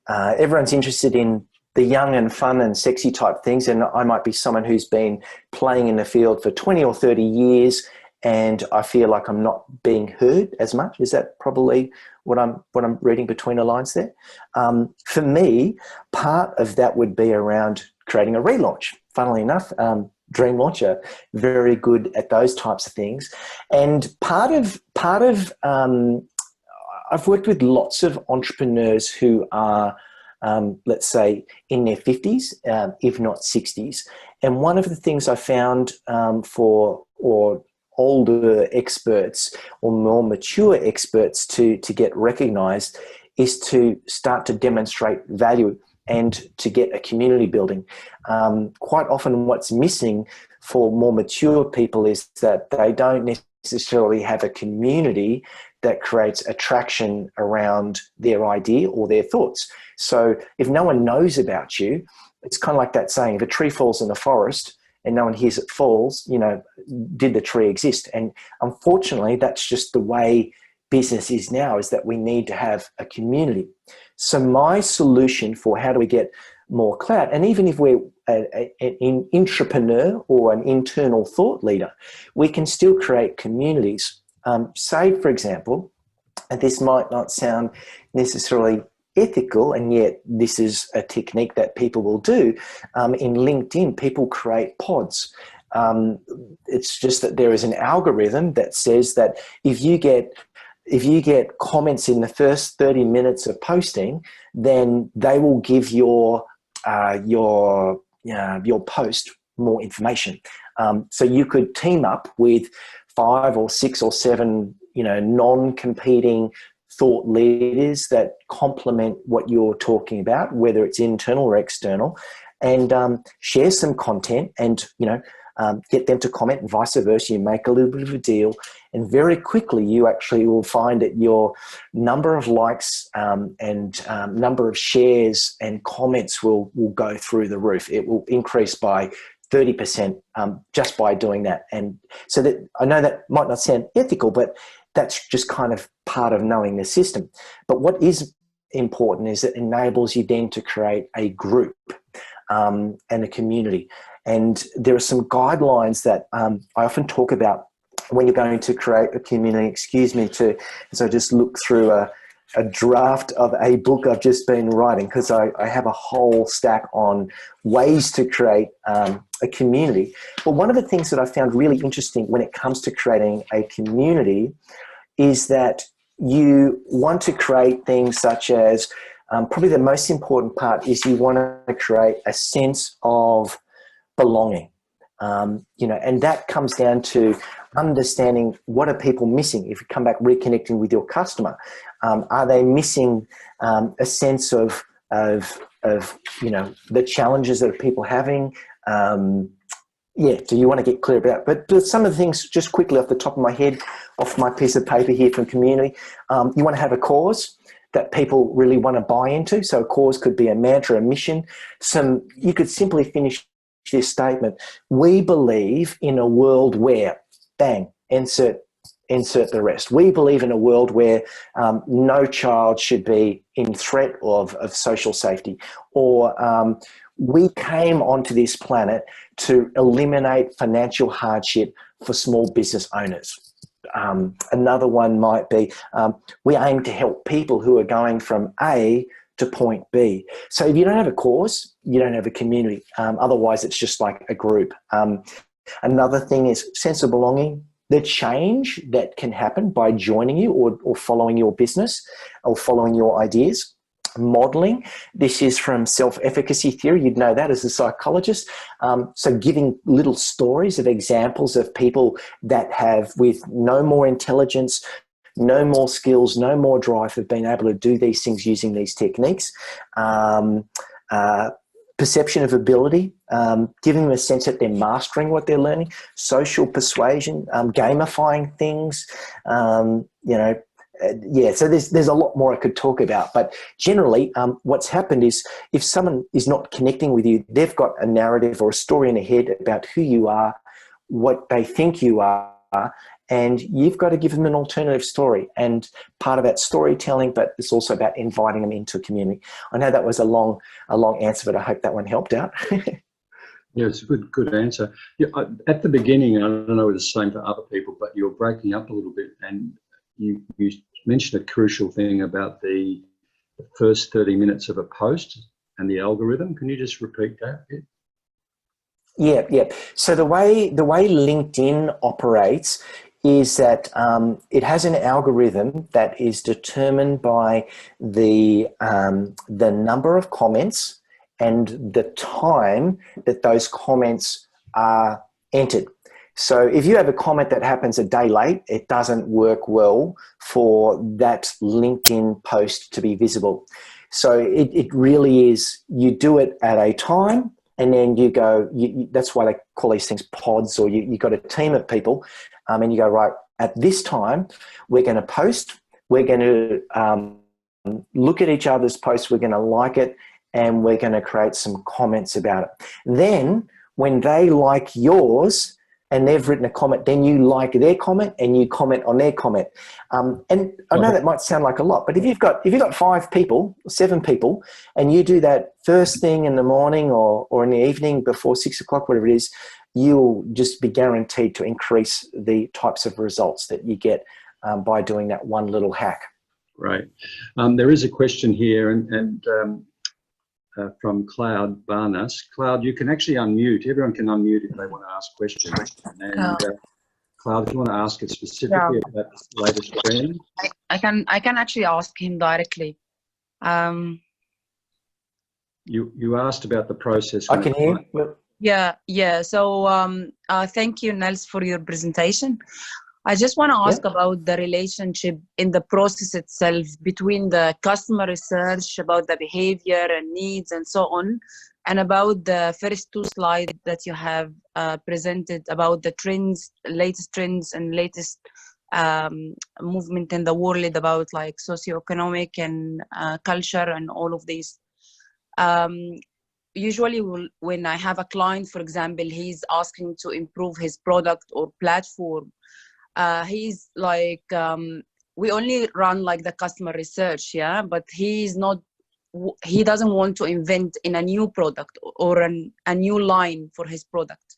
everyone's interested in the young and fun and sexy type things, and I might be someone who's been playing in the field for 20 or 30 years, and I feel like I'm not being heard as much. Is that probably what I'm reading between the lines there? For me, part of that would be around creating a relaunch. Funnily enough, DreamLaunch are very good at those types of things, and part of I've worked with lots of entrepreneurs who are let's say in their 50s, if not 60s, and one of the things I found for older experts or more mature experts to get recognized is to start to demonstrate value and to get a community building. Quite often what's missing for more mature people is that they don't necessarily have a community that creates attraction around their idea or their thoughts. So if no one knows about you, it's kind of like that saying, if a tree falls in the forest and no one hears it falls, you know, did the tree exist? And unfortunately, that's just the way business is now, is that we need to have a community. So my solution for how do we get more clout, and even if we're an entrepreneur or an internal thought leader, we can still create communities. Say, for example, and this might not sound necessarily ethical, and yet this is a technique that people will do. In LinkedIn, people create pods. It's just that there is an algorithm that says that if you get comments in the first 30 minutes of posting, then they will give your post more information. So you could team up with 5 or 6 or 7, non-competing thought leaders that complement what you're talking about, whether it's internal or external, and share some content and, get them to comment and vice versa. You make a little bit of a deal, and very quickly you actually will find that your number of likes and number of shares and comments will go through the roof. It will increase by 30% just by doing that. And so that, I know that might not sound ethical, but that's just kind of part of knowing the system. But what is important is it enables you then to create a group and a community. And there are some guidelines that I often talk about when you're going to create a community. As I just look through a draft of a book I've just been writing, because I have a whole stack on ways to create a community. But one of the things that I found really interesting when it comes to creating a community is that you want to create things such as, probably the most important part is you want to create a sense of belonging. And that comes down to understanding what are people missing. If you come back reconnecting with your customer, are they missing a sense of the challenges that people are having? Do you want to get clear about it? But some of the things, just quickly off the top of my head, off my piece of paper here from community, you want to have a cause that people really want to buy into. So a cause could be a mantra, a mission. You could simply finish this statement: we believe in a world where, bang, insert the rest. We believe in a world where no child should be in threat of social safety, or we came onto this planet to eliminate financial hardship for small business owners. Another one might be, we aim to help people who are going from A to point B. So if you don't have a cause, you don't have a community. Otherwise, it's just like a group. Another thing is sense of belonging. The change that can happen by joining you or following your business or following your ideas. Modeling. This is from self-efficacy theory. You'd know that as a psychologist. So giving little stories of examples of people that have, with no more intelligence, no more skills, no more drive, have been able to do these things using these techniques. Perception of ability, giving them a sense that they're mastering what they're learning. Social persuasion, gamifying things, so there's a lot more I could talk about, but generally what's happened is if someone is not connecting with you, they've got a narrative or a story in their head about who you are, what they think you are, and you've got to give them an alternative story. And part of that storytelling, but it's also about inviting them into a community. I know that was a long answer, but I hope that one helped out. Yeah, it's a good answer. Yeah, at the beginning, I don't know if it's the same for other people, but you're breaking up a little bit, and you mentioned a crucial thing about the first 30 minutes of a post and the algorithm. Can you just repeat that? Yeah. So the way LinkedIn operates is that it has an algorithm that is determined by the number of comments and the time that those comments are entered. So if you have a comment that happens a day late, it doesn't work well for that LinkedIn post to be visible. So it really is, you do it at a time, and then you go, that's why they call these things pods, or you got a team of people, and you go, right, at this time, we're going to post, we're going to look at each other's posts, we're going to like it, and we're going to create some comments about it. Then when they like yours, and they've written a comment, then you like their comment and you comment on their comment. And I know that might sound like a lot, but if you've got 5 people, 7 people, and you do that first thing in the morning or in the evening before 6 o'clock, whatever it is, you'll just be guaranteed to increase the types of results that you get by doing that one little hack. Right. There is a question here, and from Cloud Barnas. Cloud, you can actually unmute. Everyone can unmute if they want to ask questions. And Cloud, if you want to ask it specifically about the latest trend. I can actually ask him directly. You asked about the process. I can hear. Yeah. So thank you, Nils, for your presentation. I just want to ask Yeah. about the relationship in the process itself between the customer research about the behavior and needs and so on, and about the first two slides that you have presented about the trends, latest trends and latest movement in the world about like socioeconomic and culture and all of these. Usually when I have a client, for example, he's asking to improve his product or platform, he's like, we only run like the customer research, yeah, but he doesn't want to invent in a new product or a new line for his product.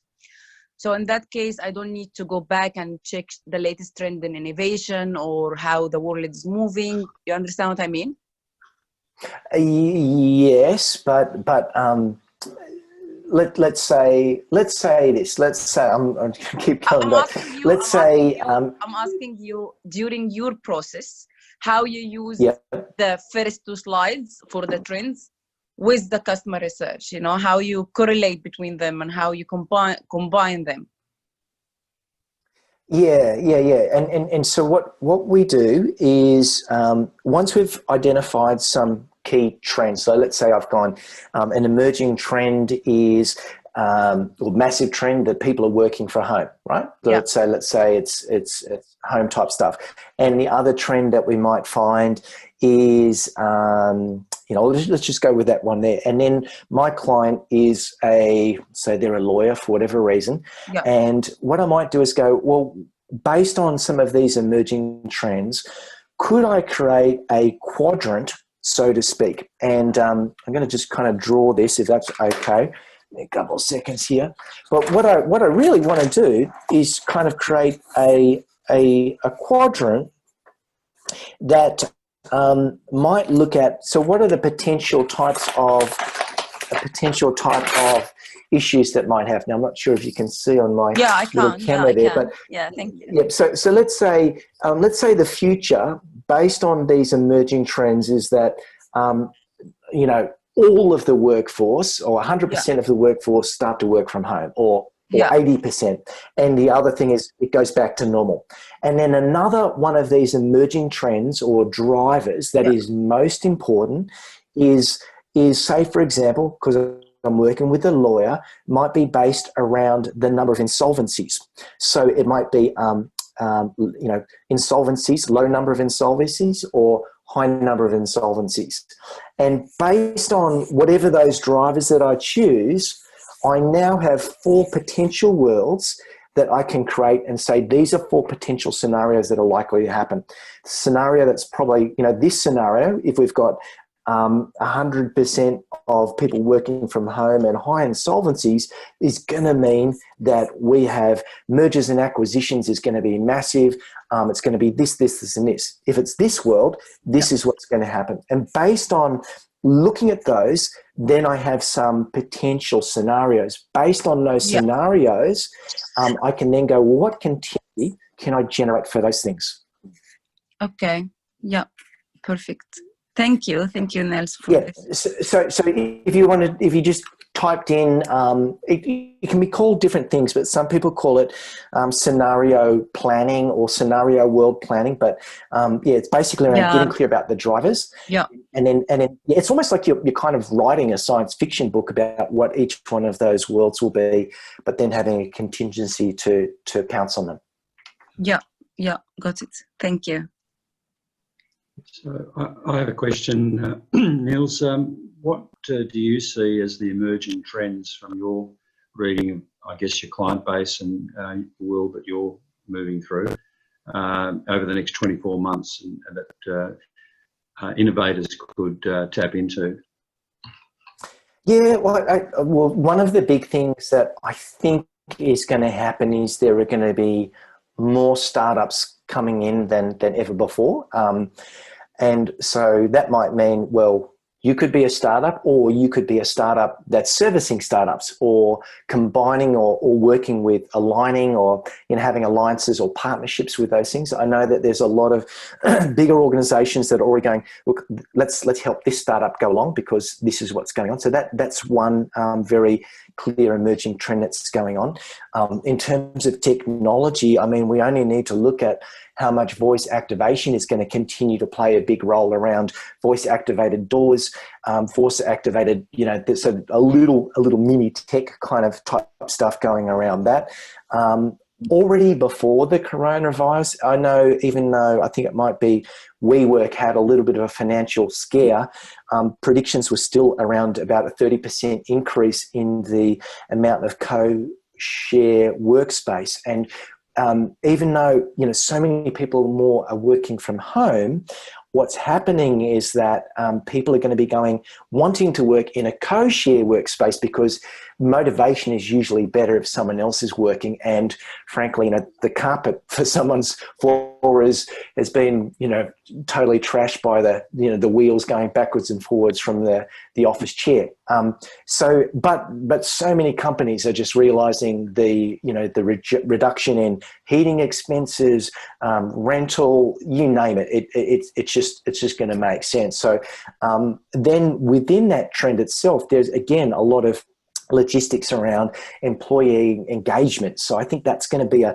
So in that case, I don't need to go back and check the latest trend in innovation or how the world is moving. You understand what I mean? Yes, but let's say this. Let's say I'm keep going back. I'm asking you during your process how you use yeah. the first two slides for the trends with the customer research. You know, how you correlate between them and how you combine them. Yeah. And so what we do is once we've identified some key trends. So let's say I've gone, an emerging trend is, or massive trend that people are working from home, right? So Yeah. let's say it's home type stuff. And the other trend that we might find is, let's just go with that one there. And then my client is say they're a lawyer for whatever reason. Yeah. And what I might do is go, well, based on some of these emerging trends, could I create a quadrant, so to speak? And I'm going to just kind of draw this, if that's okay. A couple of seconds here. But what I really want to do is kind of create a quadrant that might look at, so what are the potential type of issues that might have. Now, I'm not sure if you can see on my little camera there, but yeah, thank you. Yeah, so let's say the future, based on these emerging trends, is that all of the workforce, or 100% of the workforce, start to work from home, or 80%. And the other thing is it goes back to normal. And then another one of these emerging trends or drivers that is most important is say, for example, because I'm working with a lawyer, might be based around the number of insolvencies. So it might be, insolvencies, low number of insolvencies, or high number of insolvencies. And based on whatever those drivers that I choose, I now have 4 potential worlds that I can create and say, these are 4 potential scenarios that are likely to happen. The scenario that's probably, this scenario, if we've got 100% of people working from home and high insolvencies, is going to mean that we have mergers and acquisitions is going to be massive. It's going to be this, and this. If it's this world, this is what's going to happen. And based on looking at those, then I have some potential scenarios. Based on those scenarios, I can then go, well, what continuity can I generate for those things? Okay. Yeah. Perfect. Thank you, Nils, for this. So if you just typed in, it can be called different things, but some people call it scenario planning or scenario world planning. But it's basically around getting clear about the drivers. Yeah. And then it's almost like you're kind of writing a science fiction book about what each one of those worlds will be, but then having a contingency to pounce on them. Yeah, got it. Thank you. So I have a question, Nils. What do you see as the emerging trends from your reading of, I guess, your client base and the world that you're moving through over the next 24 months and that innovators could tap into? Yeah, well, one of the big things that I think is going to happen is there are going to be more startups coming in than ever before. And so that might mean, well, You could be a startup, or you could be a startup that's servicing startups, or combining or working with aligning, or having alliances or partnerships with those things. I know that there's a lot of bigger organizations that are already going, look, let's help this startup go along because this is what's going on. So that's one very clear emerging trend that's going on. In terms of technology, I mean, we only need to look at how much voice activation is going to continue to play a big role around voice activated doors, voice activated, there's a little mini tech kind of type stuff going around that. Already before the coronavirus, I know, even though I think it might be WeWork had a little bit of a financial scare, predictions were still around about a 30% increase in the amount of co-share workspace. And even though, so many people more are working from home, what's happening is that people are going to be wanting to work in a co-share workspace because motivation is usually better if someone else is working. And frankly, the carpet for someone's floor has been, totally trashed by the wheels going backwards and forwards from the office chair. But so many companies are just realizing the reduction in heating expenses, rental, you name it. It's just going to make sense. So then within that trend itself, there's again a lot of logistics around employee engagement. So I think that's going to be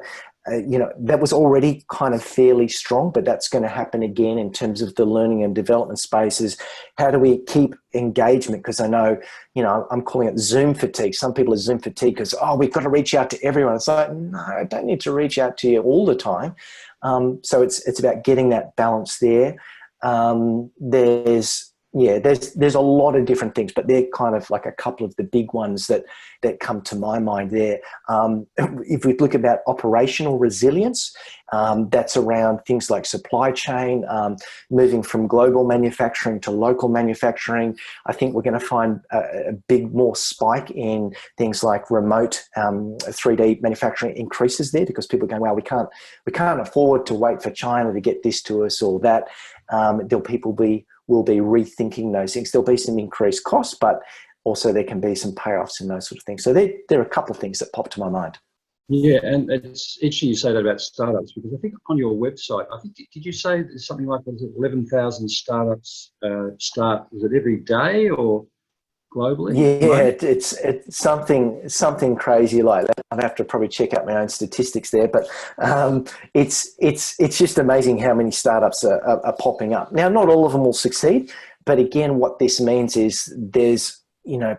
that was already kind of fairly strong, but that's going to happen again in terms of the learning and development spaces. How do we keep engagement? Because I know, I'm calling it Zoom fatigue. Some people are Zoom fatigue because, we've got to reach out to everyone. It's like, no, I don't need to reach out to you all the time. So it's about getting that balance there. There's a lot of different things, but they're kind of like a couple of the big ones that come to my mind there. If we look about operational resilience, that's around things like supply chain, moving from global manufacturing to local manufacturing. I think we're going to find a big more spike in things like remote 3D manufacturing increases there because people are going, well, we can't afford to wait for China to get this to us or that. Will be rethinking those things. There'll be some increased costs, but also there can be some payoffs and those sort of things. So there are a couple of things that pop to my mind. Yeah, and it's interesting you say that about startups because I think on your website, did you say something like 11,000 startups start? Was it every day or globally? Yeah, it's something crazy like that. I'd have to probably check out my own statistics there, but it's just amazing how many startups are popping up. Now, not all of them will succeed, but again, what this means is there's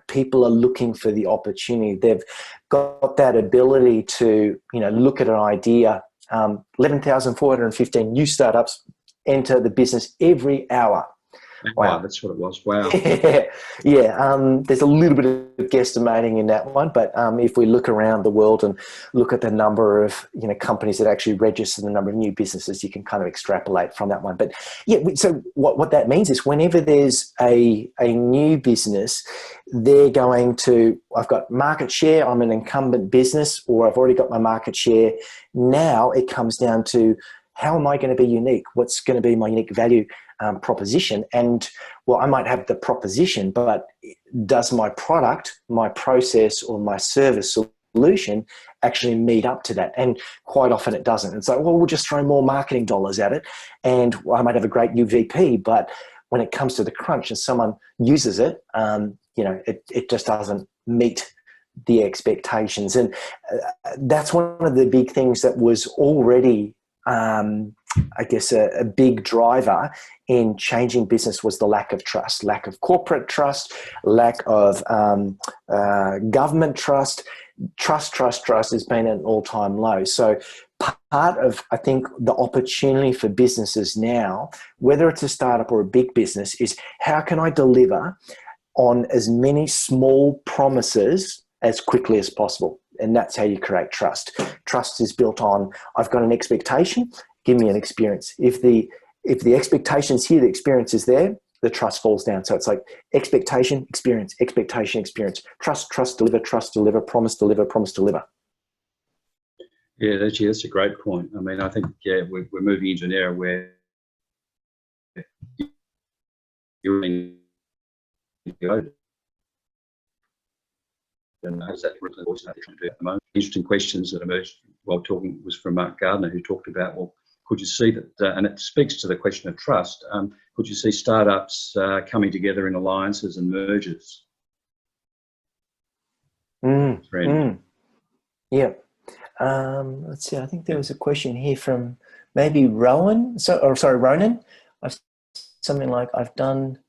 people are looking for the opportunity. They've got that ability to look at an idea. 11,415 new startups enter the business every hour. Wow, that's what it was. Wow. Yeah. There's a little bit of guesstimating in that one, but if we look around the world and look at the number of companies that actually register the number of new businesses, you can kind of extrapolate from that one. But yeah, so what that means is whenever there's a new business, they're going to, I've got market share, I'm an incumbent business, or I've already got my market share. Now it comes down to how am I going to be unique? What's going to be my unique value proposition? And well, I might have the proposition, but does my product, my process, or my service solution actually meet up to that? And quite often it doesn't. It's like, well, we'll just throw more marketing dollars at it, and I might have a great UVP, but when it comes to the crunch and someone uses it, it just doesn't meet the expectations. And that's one of the big things that was already I guess a big driver in changing business was the lack of trust, lack of corporate trust, lack of government trust. Trust has been at an all-time low. So part of, I think, the opportunity for businesses now, whether it's a startup or a big business, is how can I deliver on as many small promises as quickly as possible? And that's how you create trust. Trust is built on, I've got an expectation, give me an experience. If the expectation's here, the experience is there, the trust falls down. So it's like expectation, experience, trust, deliver, promise, deliver. Yeah, that's a great point. I mean, I think, we're moving into an era where you're go. And is that the voice that they're trying to do at the moment? Interesting questions that emerged while talking was from Mark Gardner, who talked about, well, could you see that, and it speaks to the question of trust, could you see startups coming together in alliances and mergers? Yeah. Let's see, I think there was a question here from maybe Rowan. Ronan. Something like, I've done,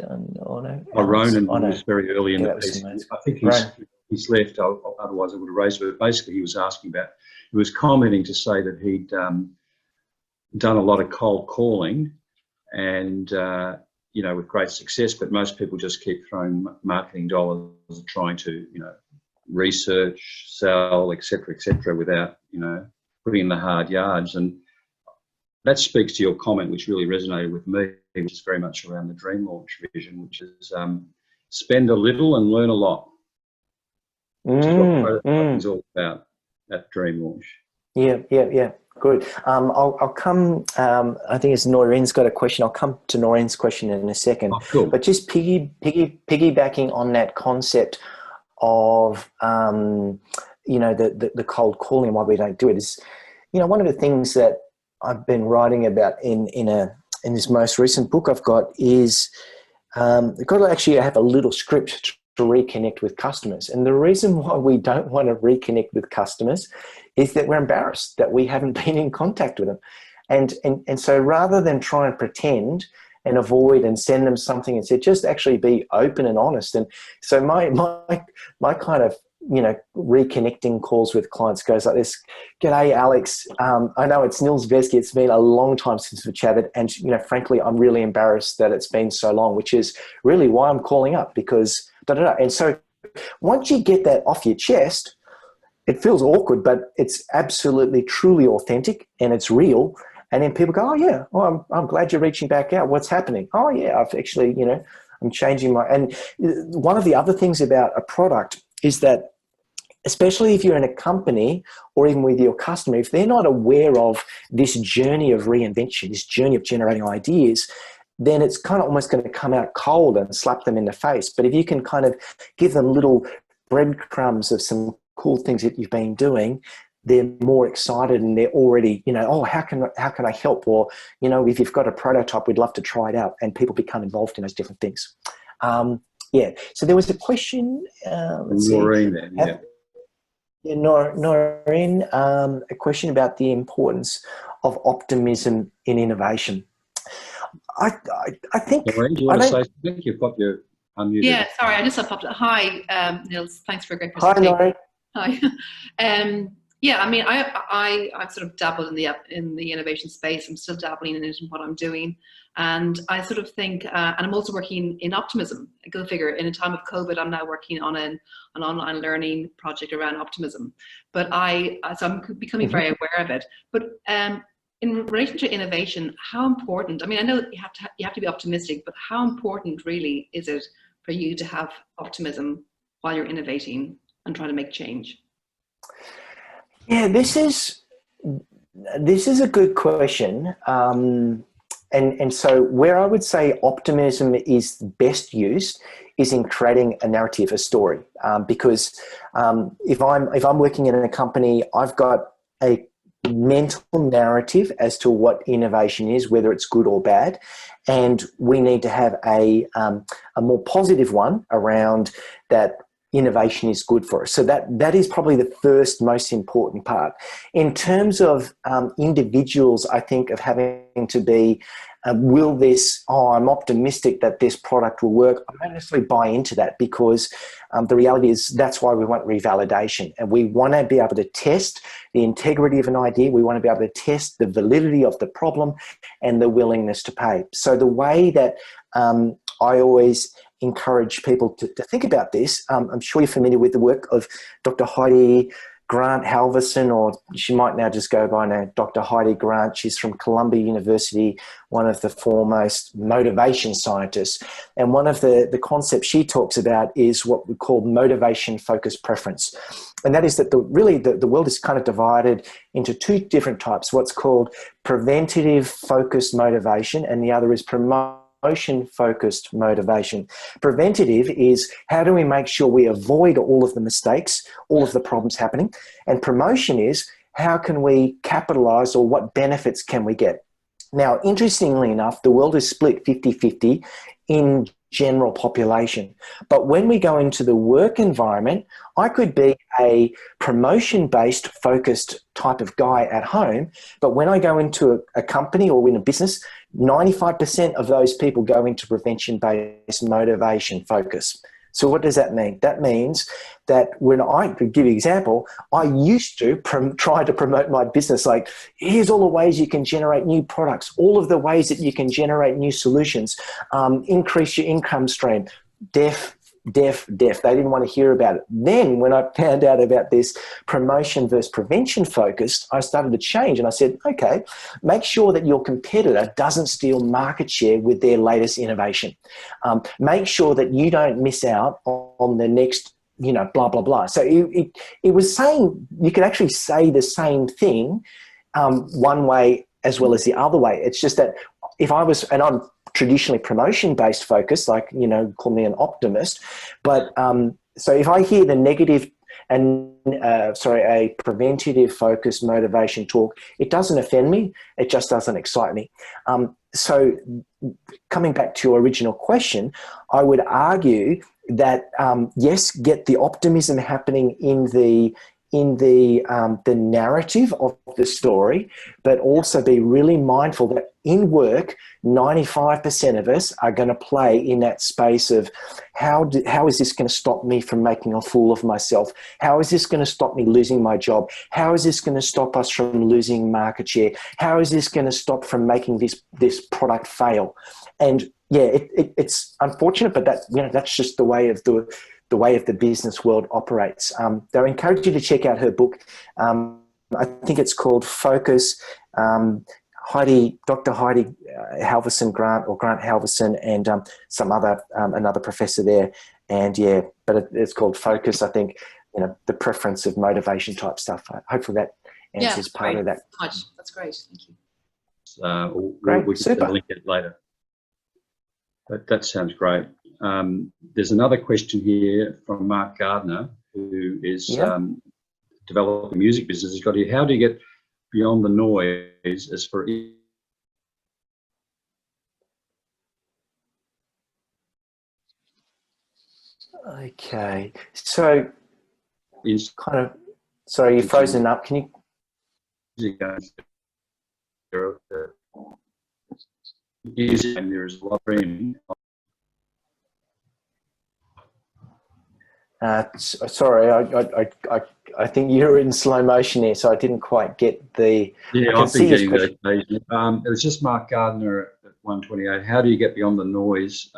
oh no. Ronan was very early in the piece. I think he's left, otherwise I would have raised it. But basically he was asking about, he was commenting to say that he'd done a lot of cold calling and, you know, with great success, but most people just keep throwing marketing dollars and trying to, you know, research, sell, et cetera, without, you know, putting in the hard yards. And that speaks to your comment, which really resonated with me, which is very much around the Dream Launch vision, which is spend a little and learn a lot. Which is what it's all about at Dream Launch. Yeah. Good. I'll come, I think it's Noreen's got a question. I'll come to Noreen's question in a second. Oh, cool. But just piggybacking on that concept of, you know, the cold calling and why we don't do it is, you know, one of the things that I've been writing about in this most recent book I've got is I've got to actually have a little script to reconnect with customers. And the reason why we don't want to reconnect with customers is that we're embarrassed that we haven't been in contact with them. And so rather than try and pretend and avoid and send them something and say, just actually be open and honest. And so my kind of, you know, reconnecting calls with clients goes like this. G'day, Alex. I know it's Nils Vesk. It's been a long time since we chatted. And, you know, frankly, I'm really embarrassed that it's been so long, which is really why I'm calling up, because And so once you get that off your chest, it feels awkward, but it's absolutely, truly authentic and it's real. And then people go, oh yeah, well, I'm glad you're reaching back out. What's happening? Oh yeah, I've actually, you know, I'm changing my, and one of the other things about a product is that, especially if you're in a company or even with your customer, if they're not aware of this journey of reinvention, this journey of generating ideas, then it's kind of almost going to come out cold and slap them in the face. But if you can kind of give them little breadcrumbs of some cool things that you've been doing, they're more excited and they're already, you know, oh, how can I help? Or, you know, if you've got a prototype, we'd love to try it out, and people become involved in those different things. Yeah. So there was a question. Noreen then, yeah. Yeah, Noreen, a question about the importance of optimism in innovation. I think. Noreen, do you want to say something? You've got your unmuted. Yeah, sorry, I just popped up. Hi, Nils. Thanks for a great presentation. Hi, Noreen. Hi. Yeah, I mean, I've sort of dabbled in the innovation space. I'm still dabbling in it and what I'm doing, and I sort of think, and I'm also working in optimism. Go figure. In a time of COVID, I'm now working on an online learning project around optimism. But so I'm becoming very aware of it. But in relation to innovation, how important? I mean, I know that you have to be optimistic, but how important really is it for you to have optimism while you're innovating and trying to make change? Yeah, this is a good question. And so where I would say optimism is best used is in creating a narrative, a story. Because if I'm working in a company, I've got a mental narrative as to what innovation is, whether it's good or bad, and we need to have a more positive one around that. Innovation is good for us. So that is probably the first most important part. In terms of individuals, I think of having to be, I'm optimistic that this product will work. I don't necessarily buy into that, because the reality is that's why we want revalidation. And we want to be able to test the integrity of an idea. We want to be able to test the validity of the problem and the willingness to pay. So the way that I always encourage people to think about this. I'm sure you're familiar with the work of Dr. Heidi Grant Halverson, or she might now just go by now Dr. Heidi Grant. She's from Columbia University, one of the foremost motivation scientists. And one of the concepts she talks about is what we call motivation-focused preference. And that is that the world is kind of divided into two different types, what's called preventative-focused motivation, and the other is promotive promotion-focused motivation. Preventative is how do we make sure we avoid all of the mistakes, all of the problems happening. And promotion is how can we capitalize, or what benefits can we get? Now, interestingly enough, the world is split 50-50 in general population. But when we go into the work environment, I could be a promotion-based focused type of guy at home, but when I go into a company or in a business, 95% of those people go into prevention-based motivation focus. So what does that mean? That means that when I could give you an example, I used to try to promote my business like, here's all the ways you can generate new products, all of the ways that you can generate new solutions, increase your income stream. Deaf. They didn't want to hear about it. Then when I found out about this promotion versus prevention focused, I started to change, and I said, okay, make sure that your competitor doesn't steal market share with their latest innovation. Make sure that you don't miss out on the next, blah, blah, blah. So it was saying, you could actually say the same thing one way as well as the other way. It's just that if I was, and I'm traditionally promotion-based focus, like, call me an optimist. But so if I hear the negative and, a preventative focus motivation talk, it doesn't offend me. It just doesn't excite me. So coming back to your original question, I would argue that, yes, get the optimism happening in the narrative of the story, but also be really mindful that in work, 95% of us are going to play in that space of how is this going to stop me from making a fool of myself? How is this going to stop me losing my job? How is this going to stop us from losing market share? How is this going to stop from making this product fail? And yeah, it's unfortunate, but that's just the way of the business world operates. I encourage you to check out her book. I think it's called Focus. Dr. Heidi Halverson Grant Halverson, and some other another professor there. And yeah, but it's called Focus. I think the preference of motivation type stuff. Hopefully that answers part of that. That's great. Thank you. Great. We can link it later. That sounds great. There's another question here from Mark Gardner, who is developing a music business. He's got here, how do you get beyond the noise as for... Okay, so sorry, you're frozen up. Can you... There's a lot of dreaming. Sorry, I think you're in slow motion there, so I didn't quite get the... Yeah, I've been getting that occasionally. It was just Mark Gardner at 128. How do you get beyond the noise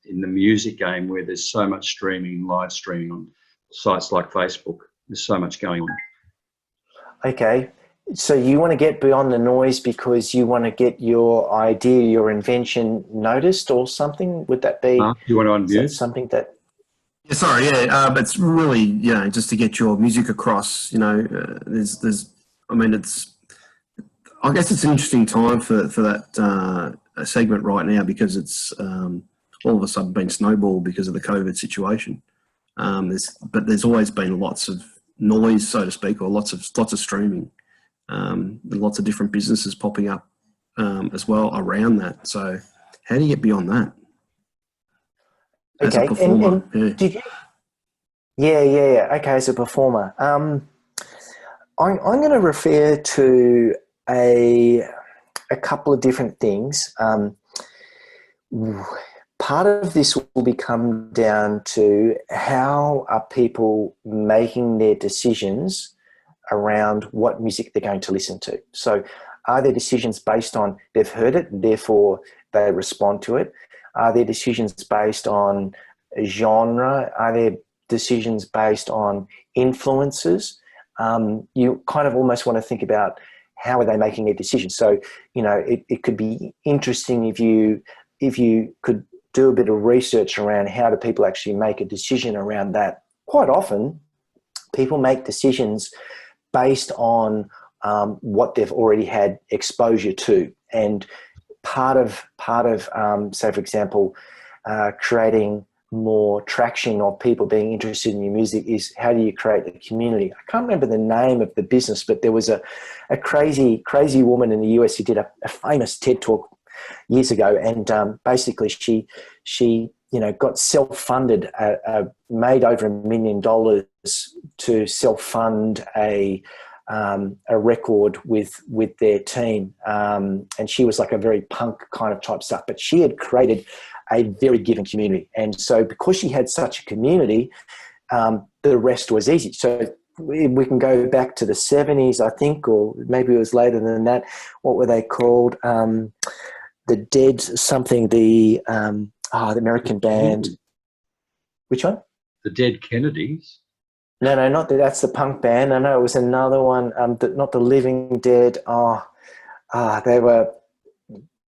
in the music game where there's so much streaming, live streaming on sites like Facebook? There's so much going on. Okay, so you want to get beyond the noise because you want to get your idea, your invention noticed or something? Would that be... you want to unmute? Something that... Yeah, sorry, it's really, just to get your music across, there's, I mean, I guess it's an interesting time for that segment right now because it's all of a sudden been snowballed because of the COVID situation. But there's always been lots of noise, so to speak, or lots of streaming, lots of different businesses popping up as well around that. So how do you get beyond that? As a performer, did you? Yeah. Okay, as a performer, I'm going to refer to a couple of different things. Part of this will come down to how are people making their decisions around what music they're going to listen to. So, are their decisions based on they've heard it, and therefore they respond to it? Are there decisions based on genre? Are there decisions based on influences? You kind of almost want to think about how are they making their decisions. So, it could be interesting if you could do a bit of research around how do people actually make a decision around that. Quite often, people make decisions based on what they've already had exposure to. And part of say, for example, creating more traction or people being interested in your music is how do you create a community? I can't remember the name of the business, but there was a crazy woman in the US who did a famous TED talk years ago, and basically she got self-funded, made over $1 million to self-fund a record with their team, and she was like a very punk kind of type stuff, but she had created a very giving community, and so because she had such a community, the rest was easy. So we can go back to the 70s, I think, or maybe it was later than that. What were they called? The Dead something, the American band. Which one? The Dead Kennedys. No, not that. That's the punk band. No, it was another one. Not the Living Dead.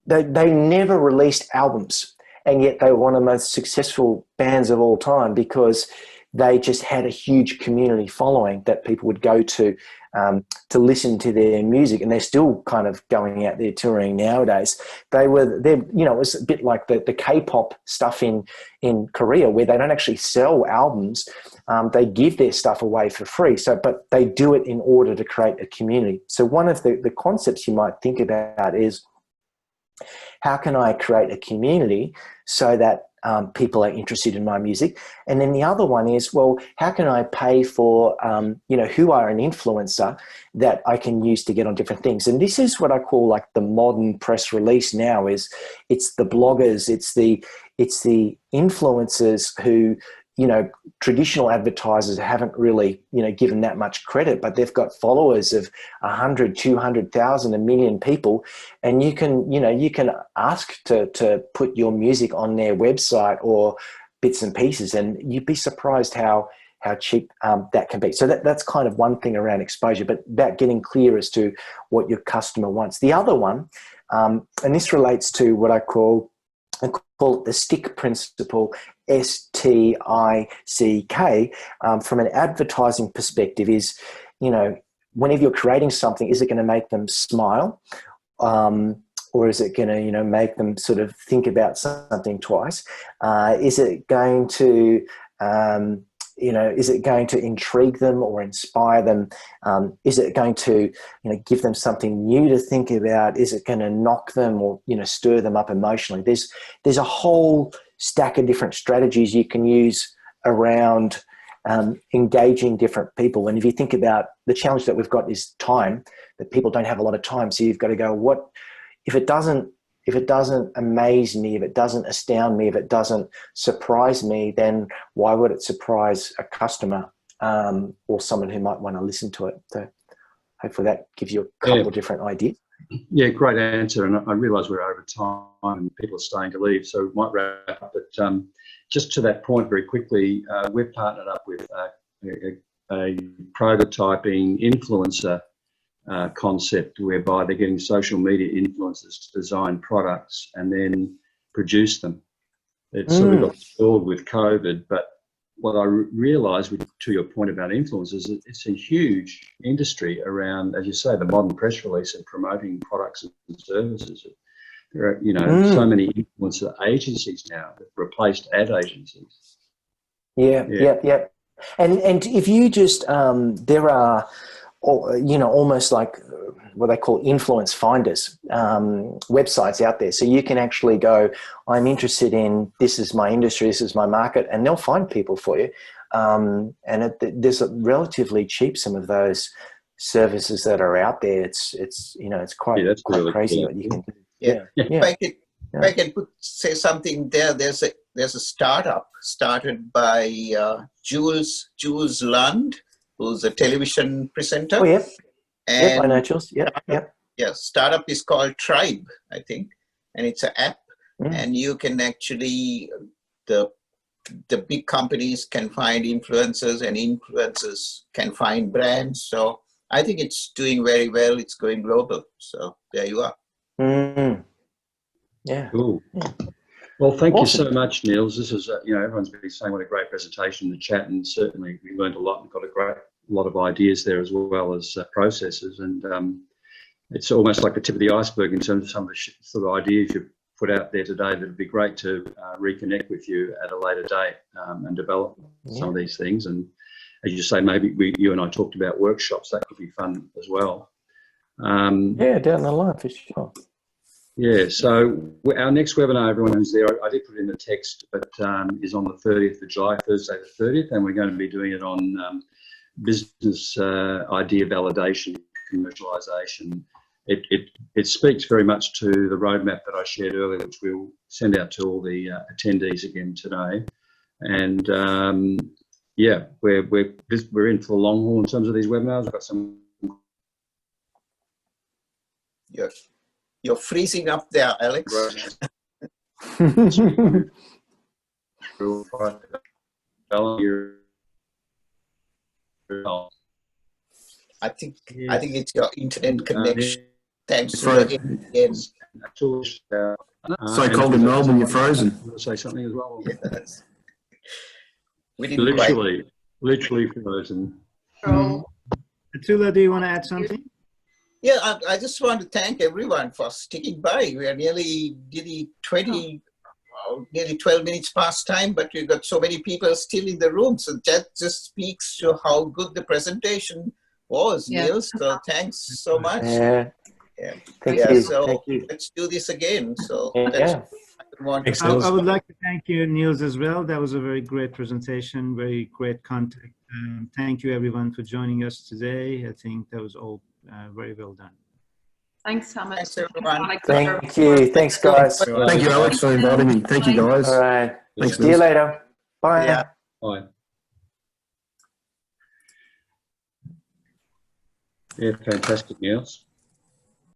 They never released albums, and yet they were one of the most successful bands of all time because they just had a huge community following that people would go to listen to their music, and they're still kind of going out there touring nowadays. It was a bit like the K-pop stuff in Korea, where they don't actually sell albums. They give their stuff away for free. But they do it in order to create a community. So one of the concepts you might think about is, how can I create a community so that people are interested in my music? And then the other one is, well, how can I pay for, who are an influencer that I can use to get on different things? And this is what I call like the modern press release now. It's the bloggers, it's the influencers who, traditional advertisers haven't really, given that much credit, but they've got followers of 100, 200,000, 1 million people. And you can ask to put your music on their website or bits and pieces, and you'd be surprised how cheap that can be. So that's kind of one thing around exposure, but about getting clear as to what your customer wants. The other one, and this relates to what I call it the stick principle, STICK, from an advertising perspective is, whenever you're creating something, is it going to make them smile? Or is it going to, make them sort of think about something twice? Is it going to, is it going to intrigue them or inspire them? Is it going to, give them something new to think about? Is it going to knock them or, stir them up emotionally? There's a whole stack of different strategies you can use around engaging different people. And if you think about the challenge that we've got is time, that people don't have a lot of time. So you've got to go, if it doesn't amaze me, if it doesn't astound me, if it doesn't surprise me, then why would it surprise a customer or someone who might want to listen to it? So hopefully that gives you a couple of different ideas. Yeah, great answer. And I realise we're over time and people are starting to leave, so we might wrap up. But just to that point very quickly, we've partnered up with a prototyping influencer concept whereby they're getting social media influencers to design products and then produce them. It sort of got stalled with COVID, but what I realised, to your point about influencers, it's a huge industry around, as you say, the modern press release and promoting products and services. There are, so many influencer agencies now that replaced ad agencies. Yeah. And if you just, there are, almost like what they call influence finders, websites out there. So you can actually go, I'm interested in, this is my industry, this is my market, and they'll find people for you. And there's relatively cheap, some of those services that are out there. It's quite really crazy cool. what you can do. Yeah. If I can say something there, there's a startup started by Jules Lund, who's a television presenter. Oh, yeah. And I know Jules. Yep. Yeah, startup is called Tribe, I think, and it's an app, and you can actually, the big companies can find influencers, and influencers can find brands. So I think it's doing very well. It's going global. So there you are. Yeah. Cool. Yeah. Well, thank you so much, Nils. This is, everyone's been saying what a great presentation in the chat, and certainly we learned a lot and got a lot of ideas there as well as processes. And it's almost like the tip of the iceberg in terms of some of the sort of ideas you've put out there today. That'd be great to reconnect with you at a later date and develop some of these things. And as you say, maybe you and I talked about workshops. That could be fun as well. Yeah, down the line for sure. Yeah, so our next webinar, everyone who's there, I did put it in the text, but is on the 30th of July, Thursday the 30th, and we're going to be doing it on business idea validation, commercialization. It speaks very much to the roadmap that I shared earlier, which we'll send out to all the attendees again today. And yeah, we're in for the long haul in terms of these webinars. We've got some. You're freezing up there, Alex. I think it's your internet connection. Thanks for again. So cold in Melbourne, you're frozen. Say something as well. Yes. We didn't literally frozen. Atula, do you want to add something? Yeah, I just want to thank everyone for sticking by. We are nearly 12 minutes past time, but we've got so many people still in the room. So that just speaks to how good the presentation was, Nils. So thanks so much. Yeah. Thank you. So Thank you. let's do this again. So Yeah. I would like to thank you, Nils, as well. That was a very great presentation, very great content. Thank you, everyone, for joining us today. I think that was all very well done. Thanks, Thomas. Thanks, everyone. Thank you. Thanks, guys. Thank you, Alex, for inviting me. Thank you, guys. All right. Thanks, See you later. Bye. Yeah. Bye. Yeah, fantastic, Nils.